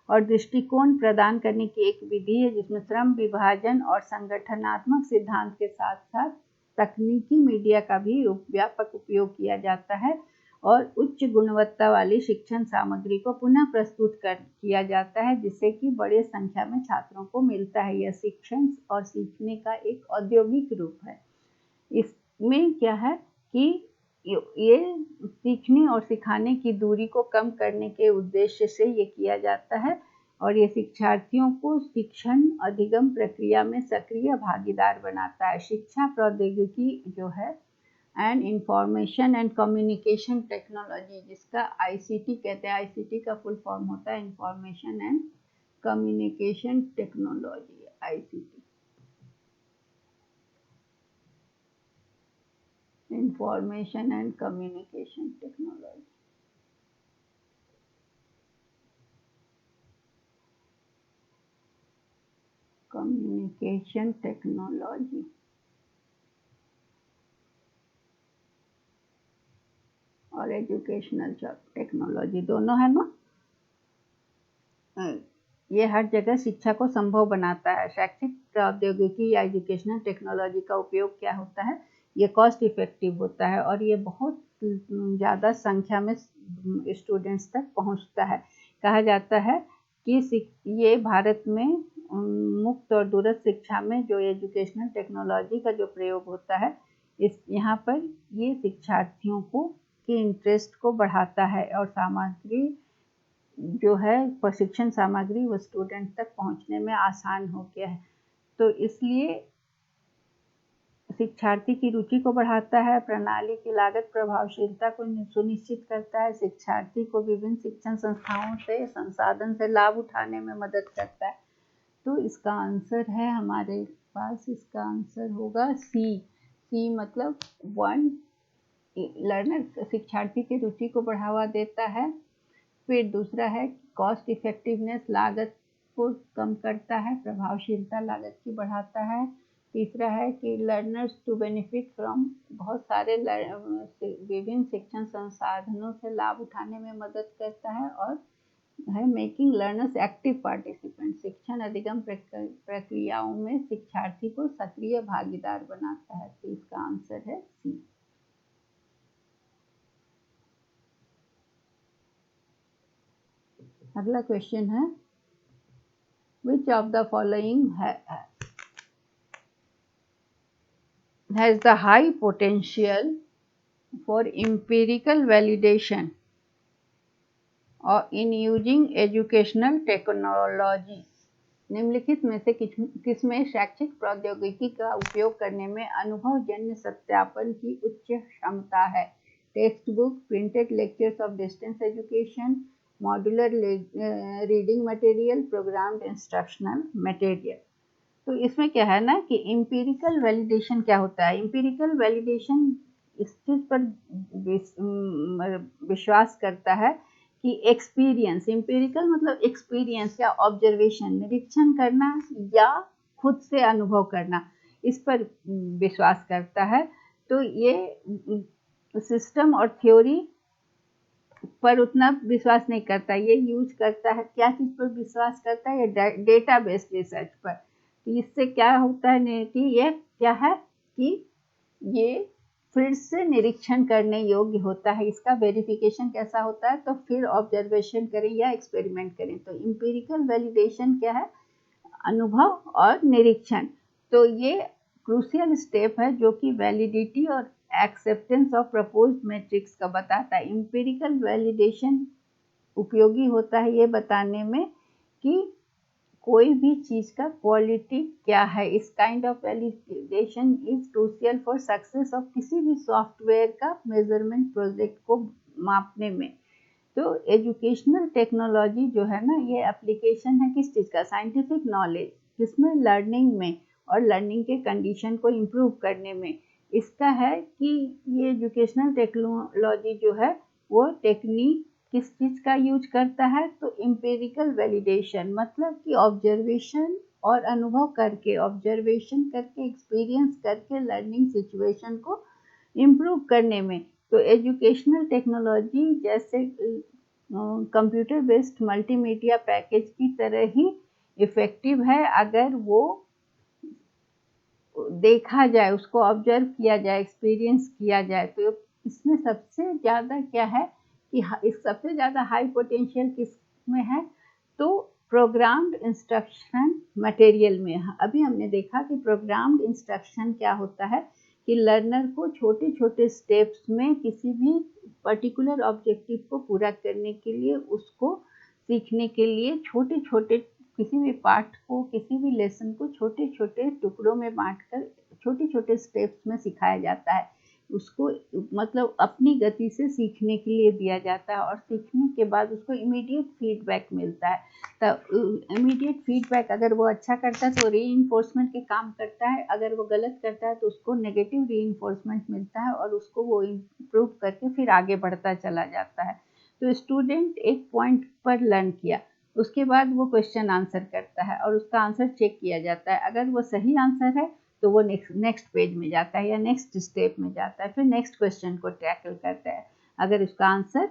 और दृष्टिकोण प्रदान करने की एक विधि है जिसमें श्रम विभाजन और संगठनात्मक सिद्धांत के साथ साथ तकनीकी मीडिया का भी व्यापक उपयोग किया जाता है, और उच्च गुणवत्ता वाली शिक्षण सामग्री को पुनः प्रस्तुत किया जाता है, जिससे कि बड़े संख्या में छात्रों को मिलता है। यह शिक्षण और सीखने का एक औद्योगिक रूप है। इसमें क्या है कि ये सीखने और सिखाने की दूरी को कम करने के उद्देश्य से ये किया जाता है, और ये शिक्षार्थियों को शिक्षण अधिगम प्रक्रिया में सक्रिय भागीदार बनाता है। शिक्षा प्रौद्योगिकी जो है and information and communication technology, जिसका आईसीटी कहते हैं, आईसीटी का फुल फॉर्म होता है information and communication technology, ICT, information and communication technology. Communication technology और एजुकेशनल टेक्नोलॉजी दोनों है ना। ये हर जगह शिक्षा को संभव बनाता है। शैक्षिक प्रौद्योगिकी या एजुकेशनल टेक्नोलॉजी का उपयोग क्या होता है? ये कॉस्ट इफेक्टिव होता है, और ये बहुत ज़्यादा संख्या में स्टूडेंट्स तक पहुंचता है। कहा जाता है कि ये भारत में मुक्त और दूरस्थ शिक्षा में जो एजुकेशनल टेक्नोलॉजी का जो प्रयोग होता है, इस यहाँ पर ये शिक्षार्थियों को के इंटरेस्ट को बढ़ाता है और सामग्री जो है प्रशिक्षण सामग्री वो स्टूडेंट तक पहुँचने में आसान हो गया है। तो इसलिए शिक्षार्थी की रुचि को बढ़ाता है, प्रणाली की लागत प्रभावशीलता को सुनिश्चित करता है, शिक्षार्थी को विभिन्न शिक्षण संस्थाओं से संसाधन से लाभ उठाने में मदद करता है। तो इसका आंसर है हमारे पास, इसका आंसर होगा सी मतलब 1 लर्नर शिक्षार्थी की रुचि को बढ़ावा देता है। फिर दूसरा है कॉस्ट इफेक्टिवनेस, लागत को कम करता है, प्रभावशीलता लागत की बढ़ाता है। तीसरा है कि लर्नर्स टू बेनिफिट फ्रॉम, बहुत सारे विभिन्न शिक्षण संसाधनों से लाभ उठाने में मदद करता है। और है मेकिंग लर्नर्स एक्टिव पार्टिसिपेंट, शिक्षण अधिगम प्रक्रियाओं में शिक्षार्थी को सक्रिय भागीदार बनाता है। तो इसका आंसर है सी। अगला क्वेश्चन है which of the following has the high potential for empirical validation or in using educational technology? निम्नलिखित में से किसमें शैक्षिक प्रौद्योगिकी का उपयोग करने में अनुभवजन्य सत्यापन की उच्च क्षमता है? Text book, printed lectures of distance education, modular reading material, programmed instructional material. तो इसमें क्या है ना कि एम्पिरिकल वैलिडेशन क्या होता है? एम्पिरिकल वैलिडेशन इस चीज़ पर विश्वास करता है कि एक्सपीरियंस, एम्पिरिकल मतलब एक्सपीरियंस या ऑब्जर्वेशन, निरीक्षण करना या खुद से अनुभव करना, इस पर विश्वास करता है। तो ये सिस्टम और थ्योरी पर उतना विश्वास नहीं करता, ये यूज करता है क्या चीज़ पर विश्वास करता है? ये डेटा बेस्ड रिसर्च पर। तो इससे क्या होता है कि ये क्या है कि ये फिर से निरीक्षण करने योग्य होता है। इसका वेरिफिकेशन कैसा होता है? तो फिर ऑब्जर्वेशन करें या एक्सपेरिमेंट करें। तो एम्पिरिकल वैलिडेशन क्या है? अनुभव और निरीक्षण। तो ये क्रूशियल स्टेप है जो कि वैलिडिटी और एक्सेप्टेंस ऑफ प्रपोज्ड मैट्रिक्स का बताता है। एम्पिरिकल वैलिडेशन उपयोगी होता है ये बताने में कि कोई भी चीज़ का क्वालिटी क्या है। इस kind of validation is crucial for success of किसी भी सॉफ्टवेयर का मेजरमेंट प्रोजेक्ट को मापने में। तो एजुकेशनल टेक्नोलॉजी जो है ना, ये एप्लीकेशन है किस चीज़ का? साइंटिफिक नॉलेज, किसमें? लर्निंग में और लर्निंग के कंडीशन को इम्प्रूव करने में। इसका है कि ये एजुकेशनल टेक्नोलॉजी जो है वो टेक्निक किस चीज़ का यूज करता है? तो एम्पिरिकल वैलिडेशन, मतलब कि ऑब्जर्वेशन और अनुभव करके, ऑब्जर्वेशन करके, एक्सपीरियंस करके लर्निंग सिचुएशन को इम्प्रूव करने में। तो एजुकेशनल टेक्नोलॉजी जैसे कंप्यूटर बेस्ड मल्टीमीडिया पैकेज की तरह ही इफ़ेक्टिव है अगर वो देखा जाए, उसको ऑब्जर्व किया जाए, एक्सपीरियंस किया जाए। तो इसमें सबसे ज़्यादा क्या है कि इस सबसे ज़्यादा हाई पोटेंशियल किस में है? तो प्रोग्राम्ड इंस्ट्रक्शन मटेरियल में। अभी हमने देखा कि प्रोग्राम्ड इंस्ट्रक्शन क्या होता है कि लर्नर को छोटे छोटे स्टेप्स में किसी भी पर्टिकुलर ऑब्जेक्टिव को पूरा करने के लिए, उसको सीखने के लिए छोटे छोटे किसी भी पाठ को, किसी भी लेसन को छोटे छोटे टुकड़ों में बांटकर छोटे छोटे स्टेप्स में सिखाया जाता है। उसको मतलब अपनी गति से सीखने के लिए दिया जाता है और सीखने के बाद उसको इमीडिएट फीडबैक मिलता है। तो इमीडिएट फीडबैक अगर वो अच्छा करता है तो रीइंफोर्समेंट के काम करता है, अगर वो गलत करता है तो उसको नेगेटिव रीइंफोर्समेंट मिलता है और उसको वो इम्प्रूव करके फिर आगे बढ़ता चला जाता है। तो स्टूडेंट एक पॉइंट पर लर्न किया, उसके बाद वो क्वेश्चन आंसर करता है और उसका आंसर चेक किया जाता है। अगर वो सही आंसर है तो वो नेक्स्ट पेज में जाता है या नेक्स्ट स्टेप में जाता है, फिर नेक्स्ट क्वेश्चन को टैकल करता है। अगर उसका आंसर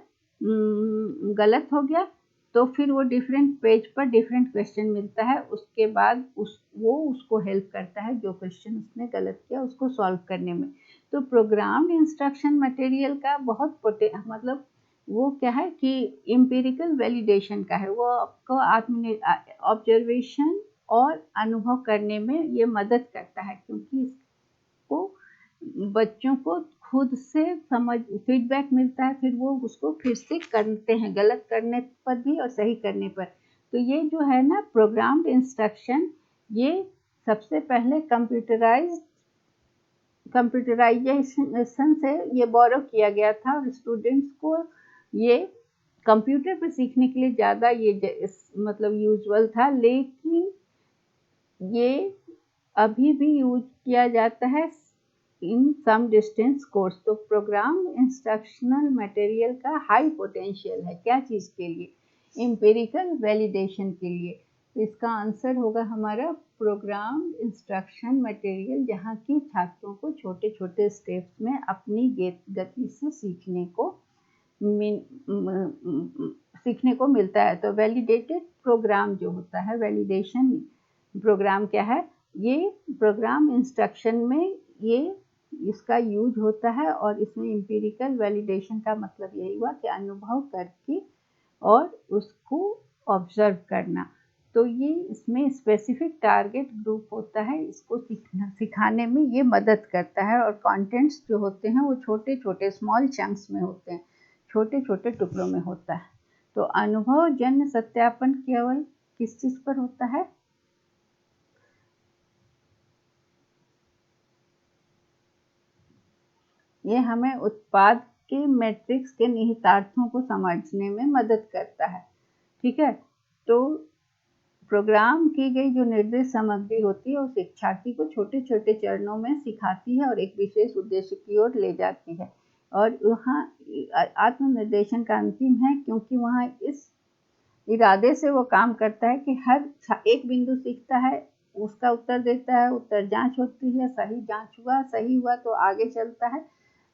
गलत हो गया तो फिर वो डिफरेंट पेज पर डिफरेंट क्वेश्चन मिलता है, उसके बाद वो उसको हेल्प करता है जो क्वेश्चन उसने गलत किया उसको सॉल्व करने में। तो प्रोग्राम्ड इंस्ट्रक्शन मटेरियल का बहुत मतलब वो क्या है कि एम्पिरिकल वैलिडेशन का है, वो आपको ऑब्जर्वेशन और अनुभव करने में ये मदद करता है, क्योंकि इसको बच्चों को खुद से समझ फीडबैक मिलता है, फिर वो उसको फिर से करते हैं, गलत करने पर भी और सही करने पर। तो ये जो है ना प्रोग्राम्ड इंस्ट्रक्शन, ये सबसे पहले कंप्यूटराइजेशन से ये बोरो किया गया था, और स्टूडेंट्स को ये कंप्यूटर पर सीखने के लिए ज़्यादा ये मतलब यूजुअल था, लेकिन ये अभी भी यूज किया जाता है इन सम डिस्टेंस कोर्स। तो प्रोग्राम इंस्ट्रक्शनल मटेरियल का हाई पोटेंशियल है, क्या चीज़ के लिए? एम्पिरिकल वैलिडेशन के लिए। तो इसका आंसर होगा हमारा प्रोग्राम इंस्ट्रक्शन मटेरियल, जहाँ की छात्रों को छोटे छोटे स्टेप्स में अपनी गति से सीखने को मिलता है। तो वैलिडेटेड प्रोग्राम जो होता है, वैलिडेशन प्रोग्राम क्या है? ये प्रोग्राम इंस्ट्रक्शन में ये इसका यूज होता है, और इसमें एम्पिरिकल वैलिडेशन का मतलब यही हुआ कि अनुभव करके और उसको ऑब्जर्व करना। तो ये इसमें स्पेसिफिक टारगेट ग्रुप होता है, इसको सिखाने में ये मदद करता है, और कंटेंट्स जो होते हैं वो छोटे छोटे स्मॉल चंक्स में होते हैं, छोटे छोटे टुकड़ों में होता है। तो अनुभव जन्य सत्यापन केवल किस चीज़ पर होता है? ये हमें उत्पाद के मैट्रिक्स के निहितार्थों को समझने में मदद करता है। ठीक है, तो प्रोग्राम की गई जो निर्देश सामग्री होती है, वो शिक्षार्थी को छोटे छोटे चरणों में सिखाती है और एक विशेष उद्देश्य की ओर ले जाती है। और वहाँ आत्मनिर्देशन का अंतिम है, क्योंकि वहाँ इस इरादे से वो काम करता है कि हर एक बिंदु सीखता है, उसका उत्तर देता है, उत्तर जांच होती है, सही जांच हुआ, सही हुआ तो आगे चलता है,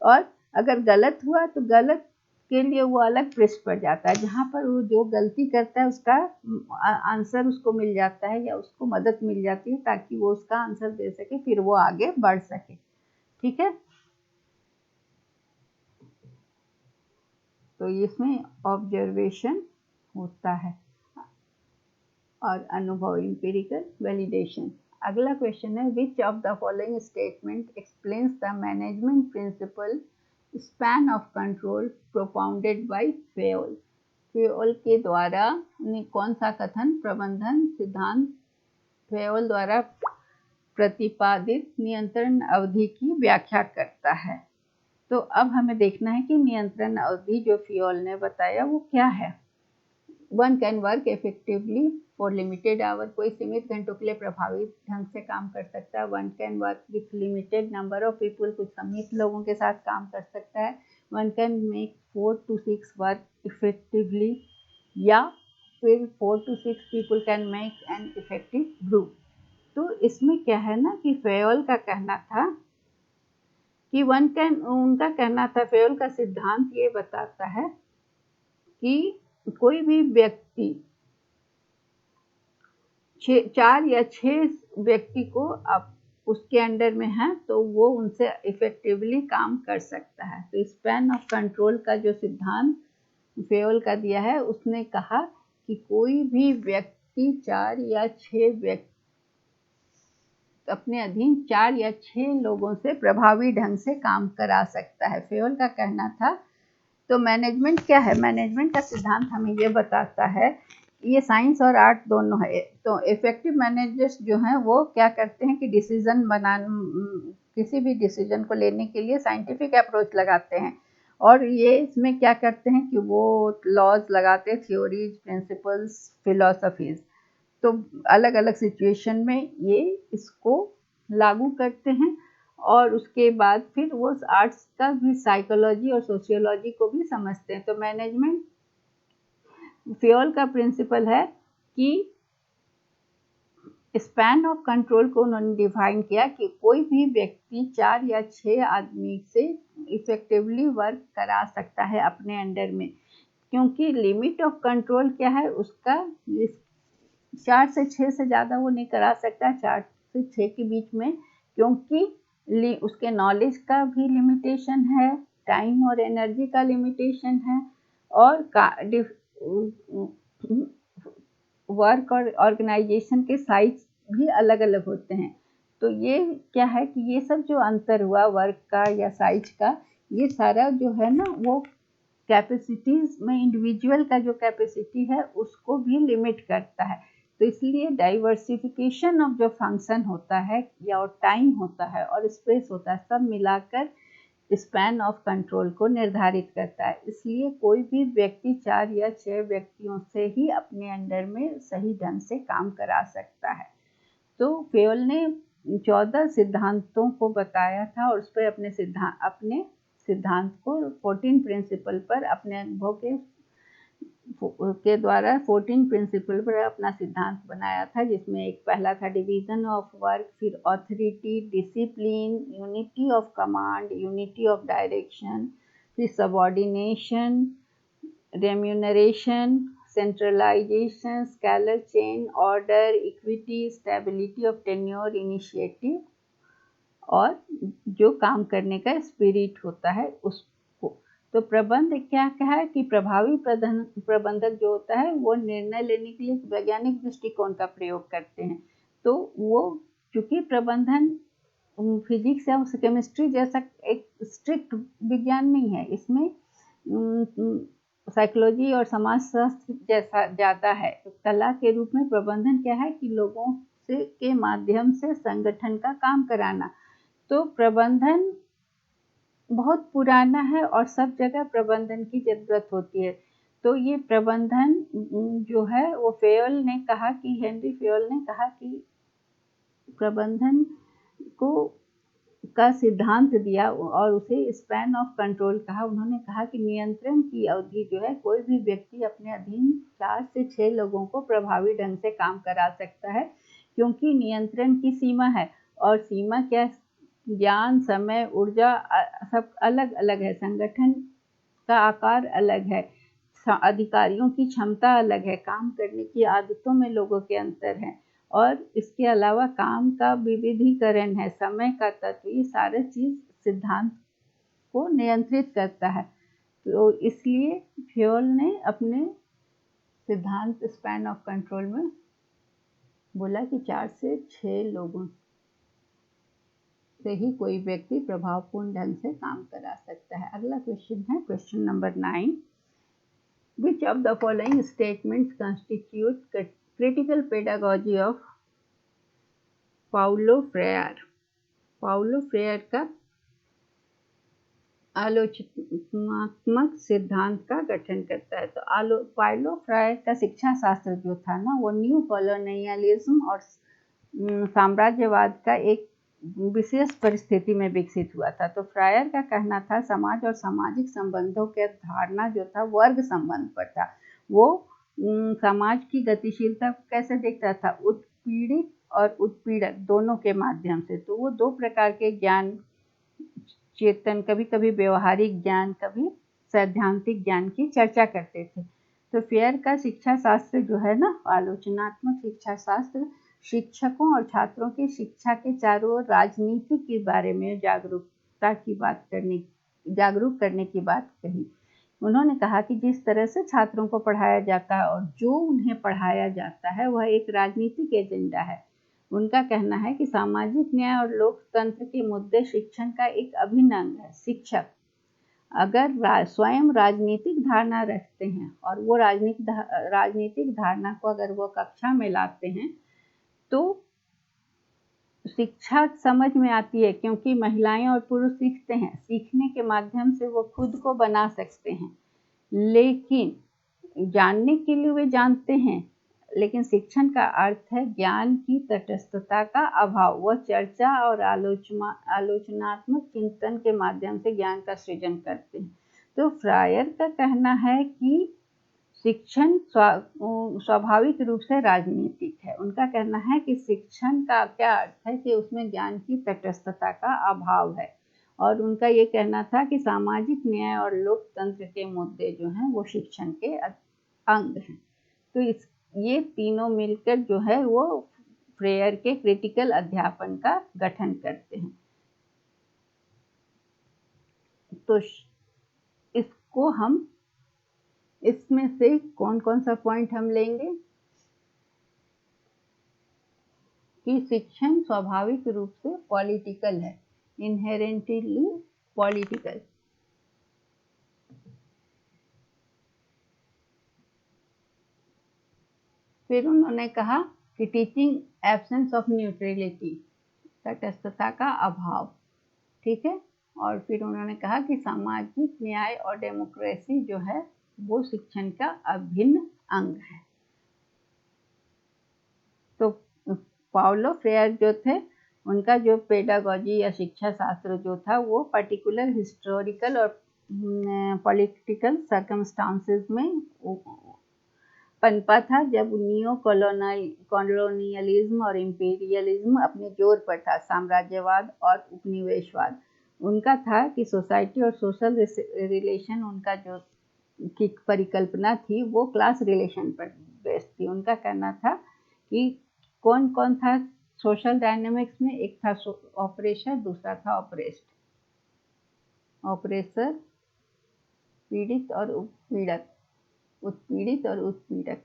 और अगर गलत हुआ तो गलत के लिए वो अलग पृष्ठ पर जाता है, जहाँ पर वो जो गलती करता है उसका आंसर उसको मिल जाता है या उसको मदद मिल जाती है, ताकि वो उसका आंसर दे सके, फिर वो आगे बढ़ सके। ठीक है, तो इसमें ऑब्जर्वेशन होता है और अनुभव, एम्पिरिकल वैलिडेशन। अगला क्वेश्चन है, which of the following statement explains the management principle span of control propounded by Fayol? Fayol के द्वारा कौन सा कथन प्रबंधन सिद्धांत फेयोल द्वारा प्रतिपादित नियंत्रण अवधि की व्याख्या करता है? तो अब हमें देखना है कि नियंत्रण अवधि जो फेयोल ने बताया वो क्या है। One can work effectively for limited hour, कोई सीमित घंटों के लिए प्रभावी ढंग से काम कर सकता है। One can work with limited number of people, कुछ सीमित लोगों के साथ काम कर सकता है। One can make 4 to 6 work effectively, या फिर 4 to 6 people can make an effective group. तो इसमें क्या है ना कि फेयोल का कहना था कि फेयोल का सिद्धांत ये बताता है कि कोई भी व्यक्ति 4 या 6 व्यक्ति को अब उसके अंडर में है तो वो उनसे इफेक्टिवली काम कर सकता है। तो स्पैन ऑफ कंट्रोल का जो सिद्धांत फेयोल का दिया है, उसने कहा कि कोई भी व्यक्ति 4 या 6 व्यक्ति अपने अधीन 4 या 6 लोगों से प्रभावी ढंग से काम करा सकता है, फेयोल का कहना था। तो मैनेजमेंट क्या है? मैनेजमेंट का सिद्धांत हमें ये बताता है, ये साइंस और आर्ट दोनों है। तो इफेक्टिव मैनेजर्स जो हैं वो क्या करते हैं कि किसी भी डिसीजन को लेने के लिए साइंटिफिक अप्रोच लगाते हैं, और ये इसमें क्या करते हैं कि वो लॉज लगाते हैं, थ्योरीज, प्रिंसिपल्स, फिलोसफीज। तो अलग अलग सिचुएशन में ये इसको लागू करते हैं, और उसके बाद फिर वो आर्ट्स का भी साइकोलॉजी और सोशियोलॉजी को भी समझते हैं। तो मैनेजमेंट फेयोल का प्रिंसिपल है कि स्पैन ऑफ कंट्रोल को उन्होंने डिफाइन किया कि कोई भी व्यक्ति 4 या 6 आदमी से इफेक्टिवली वर्क करा सकता है अपने अंडर में, क्योंकि लिमिट ऑफ कंट्रोल क्या है उसका, 4 से 6 से ज़्यादा वो नहीं करा सकता, 4 से 6 के बीच में, क्योंकि उसके नॉलेज का भी लिमिटेशन है, टाइम और एनर्जी का लिमिटेशन है, और वर्क और ऑर्गेनाइजेशन के साइज भी अलग अलग होते हैं। तो ये क्या है कि ये सब जो अंतर हुआ वर्क का या साइज का, ये सारा जो है ना वो कैपेसिटीज में इंडिविजुअल का जो कैपेसिटी है उसको भी लिमिट करता है। तो इसलिए डाइवर्सिफिकेशन ऑफ जो फंक्शन होता है या टाइम होता है और स्पेस होता है, सब मिलाकर स्पैन ऑफ कंट्रोल को निर्धारित करता है। इसलिए कोई भी व्यक्ति 4 या 6 व्यक्तियों से ही अपने अंडर में सही ढंग से काम करा सकता है। तो फेयल ने 14 सिद्धांतों को बताया था और उस पर अपने सिद्धांत को 14 प्रिंसिपल पर अपने अनुभव के द्वारा 14 प्रिंसिपल पर अपना सिद्धांत बनाया था, जिसमें एक पहला था डिवीजन ऑफ वर्क, फिर authority, discipline, unity of command, unity of direction, फिर subordination, remuneration, centralisation, scalar chain, order, equity, stability of tenure, initiative और जो काम करने का स्पिरिट होता है उसको। तो प्रबंध क्या कहा है कि प्रभावी प्रबंधक जो होता है वो निर्णय लेने के लिए वैज्ञानिक दृष्टिकोण का प्रयोग करते हैं। तो वो चूंकि प्रबंधन फिजिक्स या केमिस्ट्री जैसा एक स्ट्रिक्ट विज्ञान नहीं है, इसमें साइकोलॉजी और समाजशास्त्र जैसा ज़्यादा है। तो कला के रूप में प्रबंधन क्या है कि लोगों से के माध्यम से संगठन का काम कराना। तो प्रबंधन बहुत पुराना है और सब जगह प्रबंधन की ज़रूरत होती है। तो ये प्रबंधन जो है वो हेनरी फेयल ने कहा कि प्रबंधन का सिद्धांत दिया और उसे स्पैन ऑफ कंट्रोल कहा। उन्होंने कहा कि नियंत्रण की अवधि जो है, कोई भी व्यक्ति अपने अधीन 4 से 6 लोगों को प्रभावी ढंग से काम करा सकता है, क्योंकि नियंत्रण की सीमा है। और सीमा क्या, ज्ञान, समय, ऊर्जा सब अलग अलग है, संगठन का आकार अलग है, अधिकारियों की क्षमता अलग है, काम करने की आदतों में लोगों के अंतर हैं, और इसके अलावा काम का विविधीकरण है, समय का तत्व, ये सारे चीज सिद्धांत को नियंत्रित करता है। तो इसलिए फेयल ने अपने सिद्धांत स्पैन ऑफ कंट्रोल में बोला कि 4 से 6 लोगों से ही कोई व्यक्ति प्रभावपूर्ण ढंग से काम करा सकता है। अगला क्वेश्चन है question number 9। Which of the following statements constitute critical pedagogy of Paulo Frere? Paulo Frere का आलोचनात्मक सिद्धांत का गठन करता है। तो पाउलो फ्रेयर का शिक्षा शास्त्र जो था ना, वो न्यू कॉलोनियलिज्म और साम्राज्यवाद का एक विशेष परिस्थिति में विकसित हुआ था। तो फ्रायर का कहना था समाज और सामाजिक संबंधों के धारणा जो था वर्ग संबंध पर था। वो समाज की गतिशीलता को कैसे देखता था, उत्पीड़ित और उत्पीड़क दोनों के माध्यम से। तो वो 2 प्रकार के ज्ञान, चेतन, कभी कभी व्यवहारिक ज्ञान, कभी सैद्धांतिक ज्ञान की चर्चा करते थे। तो फेयर का शिक्षा शास्त्र जो है ना, आलोचनात्मक शिक्षा शास्त्र, शिक्षकों और छात्रों की शिक्षा के चारों ओर राजनीति के बारे में जागरूक करने की बात कही। उन्होंने कहा कि जिस तरह से छात्रों को पढ़ाया जाता है और जो उन्हें पढ़ाया जाता है वह एक राजनीतिक एजेंडा है। उनका कहना है कि सामाजिक न्याय और लोकतंत्र के मुद्दे शिक्षण का एक अभिन्न अंग है। शिक्षक अगर स्वयं राजनीतिक धारणा रखते हैं और वो राजनीतिक धारणा को अगर वो कक्षा में लाते हैं तो शिक्षा समझ में आती है, क्योंकि महिलाएं और पुरुष सीखते हैं, सीखने के माध्यम से वो खुद को बना सकते हैं। लेकिन जानने के लिए वे जानते हैं, लेकिन शिक्षण का अर्थ है ज्ञान की तटस्थता का अभाव। वह चर्चा और आलोचनात्मक चिंतन के माध्यम से ज्ञान का सृजन करते हैं। तो फ्रायर का कहना है कि शिक्षण स्वाभाविक रूप से राजनीतिक है। उनका कहना है कि शिक्षण का क्या अर्थ है कि उसमें ज्ञान की तटस्थता का अभाव है। और उनका ये कहना था कि सामाजिक न्याय और लोकतंत्र के मुद्दे जो हैं वो शिक्षण के अंग हैं। तो ये तीनों मिलकर जो है वो फ्रेयर के क्रिटिकल अध्यापन का गठन करते हैं। तो इसको हम इसमें से कौन कौन सा पॉइंट हम लेंगे कि शिक्षण स्वाभाविक रूप से पॉलिटिकल है, इनहेरेंटली पॉलिटिकल। फिर उन्होंने कहा कि टीचिंग एब्सेंस ऑफ न्यूट्रलिटी, तटस्थता का अभाव, ठीक है। और फिर उन्होंने कहा कि सामाजिक न्याय और डेमोक्रेसी जो है वो शिक्षण का अभिन्न अंग है। तो पाउलो फ्रेयर जो थे, उनका जो पेडागोजी या शिक्षा शास्त्र जो था वो पर्टिकुलर हिस्टोरिकल और पॉलिटिकल सर्कमस्टांसेस में पनपा था, जब नियो कॉलोनियलिज्म और इंपीरियलिज्म अपने जोर पर था, साम्राज्यवाद और उपनिवेशवाद। उनका था कि सोसाइटी और सोशल रिलेशन, उनका जो की परिकल्पना थी वो क्लास रिलेशन पर बेस्ड थी। उनका कहना था कि कौन कौन था सोशल डायनेमिक्स में, एक था ऑपरेशर, दूसरा था ऑपरेस्ड। ऑपरेसर पीड़ित और उत्पीड़क, उत्पीड़ित और उत्पीड़क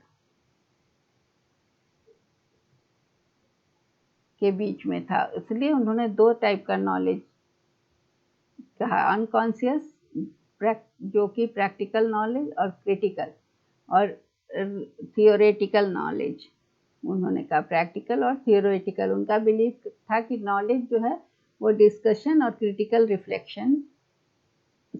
के बीच में था। इसलिए उन्होंने दो टाइप का नॉलेज कहा, अनकॉन्शियस जो कि प्रैक्टिकल नॉलेज और क्रिटिकल, और थियोरेटिकल नॉलेज। उन्होंने कहा प्रैक्टिकल और थियोरेटिकल। उनका बिलीफ था कि नॉलेज जो है वो डिस्कशन और क्रिटिकल रिफ्लेक्शन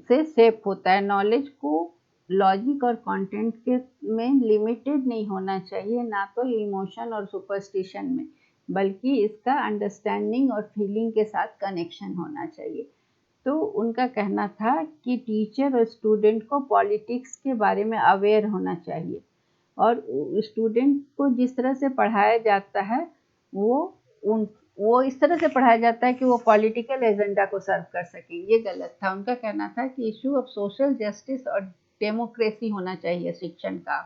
से शेप होता है। नॉलेज को लॉजिक और कंटेंट के में लिमिटेड नहीं होना चाहिए, ना तो इमोशन और सुपरस्टिशन में, बल्कि इसका अंडरस्टैंडिंग और फीलिंग के साथ कनेक्शन होना चाहिए। तो उनका कहना था कि टीचर और स्टूडेंट को पॉलिटिक्स के बारे में अवेयर होना चाहिए, और स्टूडेंट को जिस तरह से पढ़ाया जाता है वो इस तरह से पढ़ाया जाता है कि वो पॉलिटिकल एजेंडा को सर्व कर सके। ये गलत था। उनका कहना था कि इशू ऑफ सोशल जस्टिस और डेमोक्रेसी होना चाहिए शिक्षण का।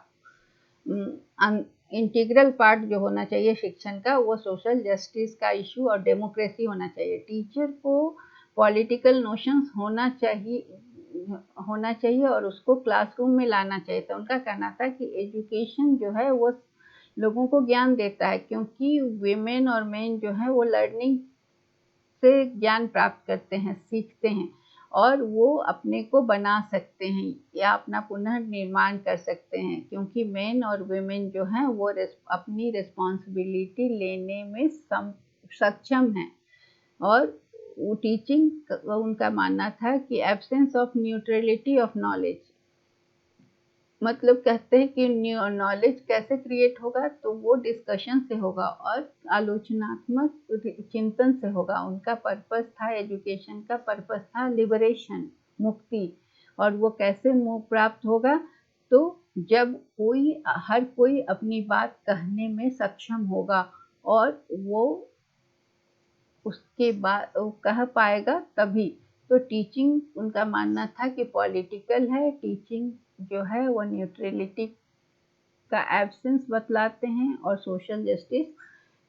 इंटीग्रल पार्ट जो होना चाहिए शिक्षण का वो सोशल जस्टिस का इशू और डेमोक्रेसी होना चाहिए। टीचर को पॉलिटिकल नोशंस होना चाहिए और उसको क्लासरूम में लाना चाहिए। तो उनका कहना था कि एजुकेशन जो है वो लोगों को ज्ञान देता है, क्योंकि वीमेन और मेन जो है वो लर्निंग से ज्ञान प्राप्त करते हैं, सीखते हैं, और वो अपने को बना सकते हैं या अपना पुनर्निर्माण कर सकते हैं, क्योंकि मेन और वीमेन जो हैं वो अपनी रिस्पॉन्सिबिलिटी लेने में सक्षम हैं। और वो टीचिंग उनका मानना था कि absence of neutrality of knowledge, मतलब कहते हैं कि नॉलेज कैसे क्रिएट होगा, तो वो डिस्कशन से होगा और आलोचनात्मक चिंतन से होगा। उनका पर्पस था, एजुकेशन का पर्पस था लिबरेशन, मुक्ति। और वो कैसे मुक्ति प्राप्त होगा, तो जब हर कोई अपनी बात कहने में सक्षम होगा और वो उसके बाद कह पाएगा तभी। तो टीचिंग उनका मानना था कि पॉलिटिकल है, टीचिंग जो है वो न्यूट्रलिटी का एब्सेंस बतलाते हैं, और सोशल जस्टिस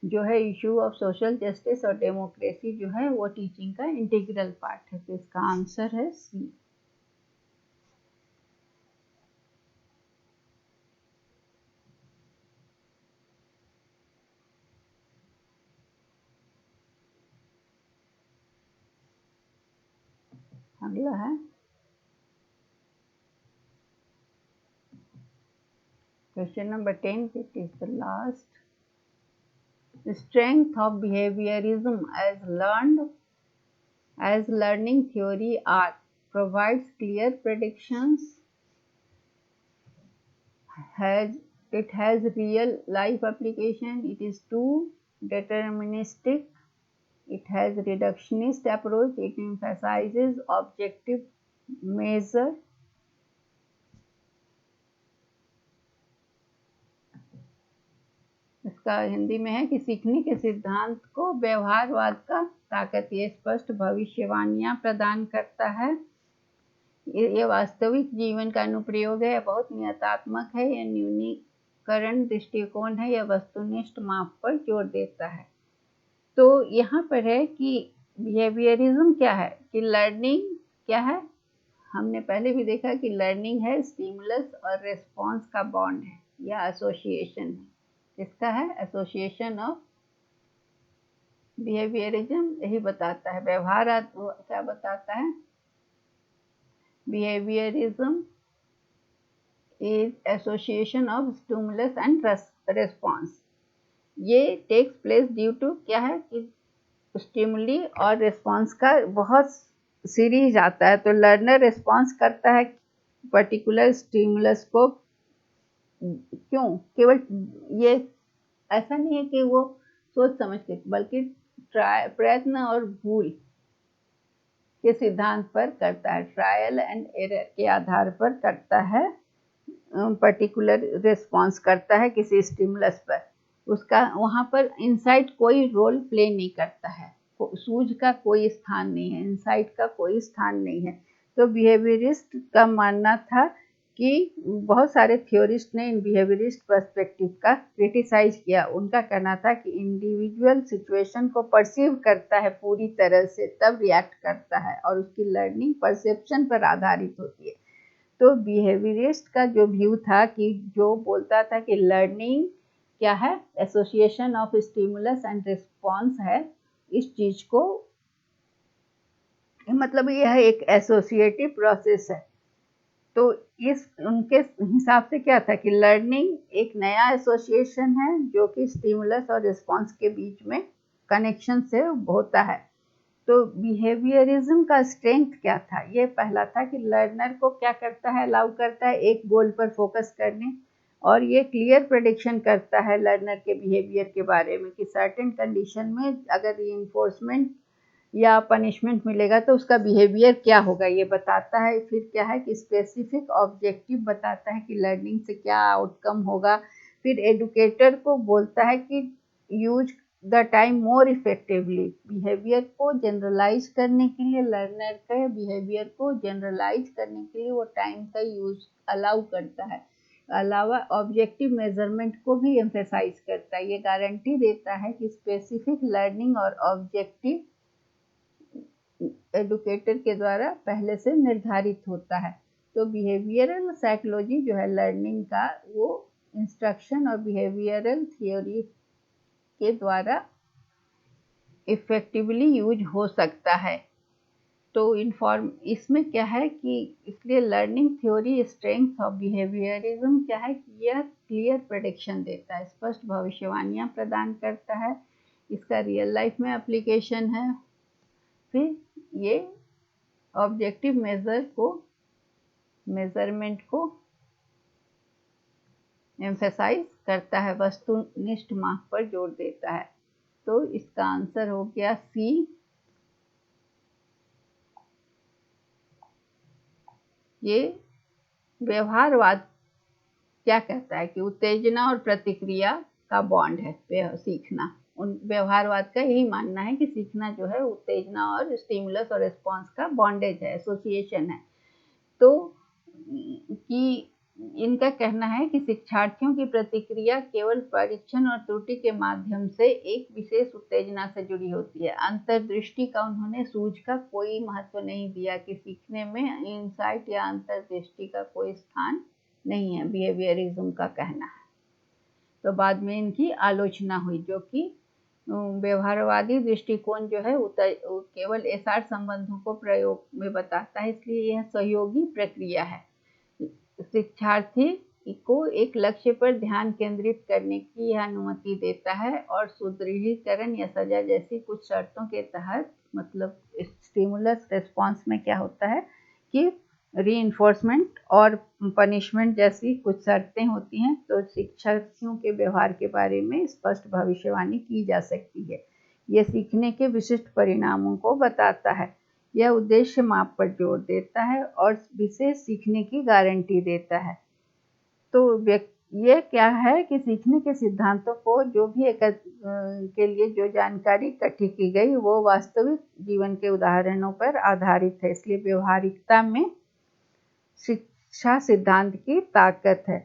जो है, इशू ऑफ सोशल जस्टिस और डेमोक्रेसी जो है वो टीचिंग का इंटीग्रल पार्ट है। तो इसका आंसर है सी। अगला है question number 10, it is the last. Strength of behaviorism as learning theory art provides clear predictions, it has real life application, it is too deterministic, it has reductionist approach, it emphasizes objective measure। इसका हिंदी में है कि सीखने के सिद्धांत को व्यवहारवाद का ताकत, ये स्पष्ट भविष्यवाणियां प्रदान करता है, ये वास्तविक जीवन का अनुप्रयोग है, बहुत नियतात्मक है, यह न्यूनीकरण दृष्टिकोण है, यह वस्तुनिष्ठ माप पर जोर देता है। तो यहाँ पर है कि बिहेवियरिज्म क्या है, कि लर्निंग क्या है, हमने पहले भी देखा कि लर्निंग है स्टिमुलस और रिस्पॉन्स का बॉन्ड है या एसोसिएशन है। इसका है एसोसिएशन ऑफ बिहेवियरिज्म, यही बताता है व्यवहार। क्या बताता है? Behaviourism is association of stimulus and response. ये टेक्स प्लेस ड्यू टू क्या है कि स्टिमुली और रिस्पॉन्स का बहुत सीरीज आता है। तो लर्नर रिस्पॉन्स करता है पर्टिकुलर स्टिमुलस को। क्यों? केवल ये ऐसा नहीं है कि वो सोच समझ के, बल्कि प्रयत्न और भूल के सिद्धांत पर करता है, ट्रायल एंड एरर के आधार पर करता है, पर्टिकुलर रिस्पॉन्स करता है किसी स्टिमुलस पर। उसका वहाँ पर इनसाइट कोई रोल प्ले नहीं करता है, सूझ का कोई स्थान नहीं है, इनसाइट का कोई स्थान नहीं है। तो बिहेवियरिस्ट का मानना था कि बहुत सारे थ्योरिस्ट ने इन बिहेवियरिस्ट पर्सपेक्टिव का क्रिटिसाइज किया। उनका कहना था कि इंडिविजुअल सिचुएशन को परसीव करता है पूरी तरह से, तब रिएक्ट करता है, और उसकी लर्निंग परसेप्शन पर आधारित होती है। तो बिहेवियरिस्ट का जो व्यू था कि जो बोलता था कि लर्निंग क्या है, association of stimulus and response है, इस चीज को मतलब यह एक एसोसिएटिव प्रोसेस है। तो इस उनके हिसाब से क्या था कि लर्निंग एक नया एसोसिएशन है जो कि स्टिमुलस और रिस्पॉन्स के बीच में कनेक्शन से होता है। तो बिहेवियरिज्म का स्ट्रेंथ क्या था? ये पहला था कि लर्नर को क्या करता है, अलाउ करता है एक गोल पर फोकस करने, और ये क्लियर प्रेडिक्शन करता है लर्नर के बिहेवियर के बारे में कि सर्टेन कंडीशन में अगर रीइंफोर्समेंट या पनिशमेंट मिलेगा तो उसका बिहेवियर क्या होगा, ये बताता है। फिर क्या है कि स्पेसिफिक ऑब्जेक्टिव बताता है कि लर्निंग से क्या आउटकम होगा। फिर एडुकेटर को बोलता है कि use the time more effectively. Behaviour को जनरलाइज करने के लिए, लर्नर के बिहेवियर को जनरलाइज करने के लिए वो टाइम का यूज अलाउ करता है। अलावा ऑब्जेक्टिव मेजरमेंट को भी एम्फेसाइज करता है। ये गारंटी देता है कि स्पेसिफिक लर्निंग और ऑब्जेक्टिव एडुकेटर के द्वारा पहले से निर्धारित होता है। तो बिहेवियरल साइकोलॉजी जो है लर्निंग का, वो इंस्ट्रक्शन और बिहेवियरल थ्योरी के द्वारा इफेक्टिवली यूज हो सकता है। तो इसमें क्या है कि इसलिए learning theory strength of behaviourism क्या है कि यह क्लियर प्रेडिक्शन देता है, स्पष्ट भविष्यवाणियां प्रदान करता है, इसका रियल लाइफ में एप्लीकेशन है। फिर ये ऑब्जेक्टिव मेजरमेंट को एम्फेसाइज करता है, वस्तुनिष्ठ माप पर जोर देता है। तो इसका आंसर हो गया सी। ये व्यवहारवाद क्या कहता है कि उत्तेजना और प्रतिक्रिया का बॉन्ड है सीखना। उन व्यवहारवाद का यही मानना है कि सीखना जो है उत्तेजना और स्टिमुलस और रिस्पॉन्स का बॉन्डेज है, एसोसिएशन है। तो कि इनका कहना है कि शिक्षार्थियों की प्रतिक्रिया केवल परीक्षण और त्रुटि के माध्यम से एक विशेष उत्तेजना से जुड़ी होती है। अंतर्दृष्टि का उन्होंने सूझ का कोई महत्व नहीं दिया कि सीखने में इंसाइट या अंतर्दृष्टि का कोई स्थान नहीं है, बिहेवियरिज्म का कहना है। तो बाद में इनकी आलोचना हुई, जो कि व्यवहारवादी दृष्टिकोण जो है केवल एसआर संबंधों को प्रयोग में बताता है, इसलिए यह सहयोगी प्रक्रिया है। शिक्षार्थी को एक लक्ष्य पर ध्यान केंद्रित करने की यह अनुमति देता है, और सुदृढ़ीकरण या सजा जैसी कुछ शर्तों के तहत, मतलब स्टिमुलस रिस्पॉन्स में क्या होता है कि रीइंफोर्समेंट और पनिशमेंट जैसी कुछ शर्तें होती हैं, तो शिक्षार्थियों के व्यवहार के बारे में स्पष्ट भविष्यवाणी की जा सकती है। यह सीखने के विशिष्ट परिणामों को बताता है। यह उद्देश्य माप पर जोर देता है और विशेष सीखने की गारंटी देता है। तो ये क्या है कि सीखने के सिद्धांतों को जो भी के लिए जो जानकारी इकट्ठी की गई वो वास्तविक जीवन के उदाहरणों पर आधारित है, इसलिए व्यवहारिकता में शिक्षा सिद्धांत की ताकत है।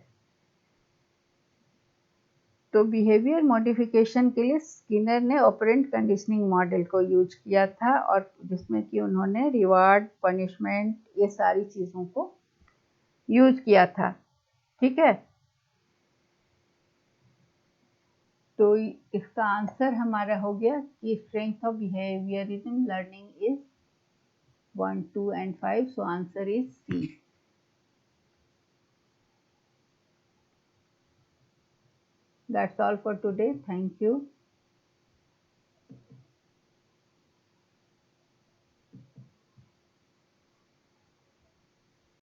तो बिहेवियर मॉडिफिकेशन के लिए स्किनर ने ऑपरेंट कंडीशनिंग मॉडल को यूज किया था, और जिसमें कि उन्होंने रिवार्ड, पनिशमेंट, ये सारी चीज़ों को यूज किया था। ठीक है, तो इसका आंसर हमारा हो गया कि strength of behaviourism learning is 1, 2 and 5. So answer is C. That's all for today. Thank you.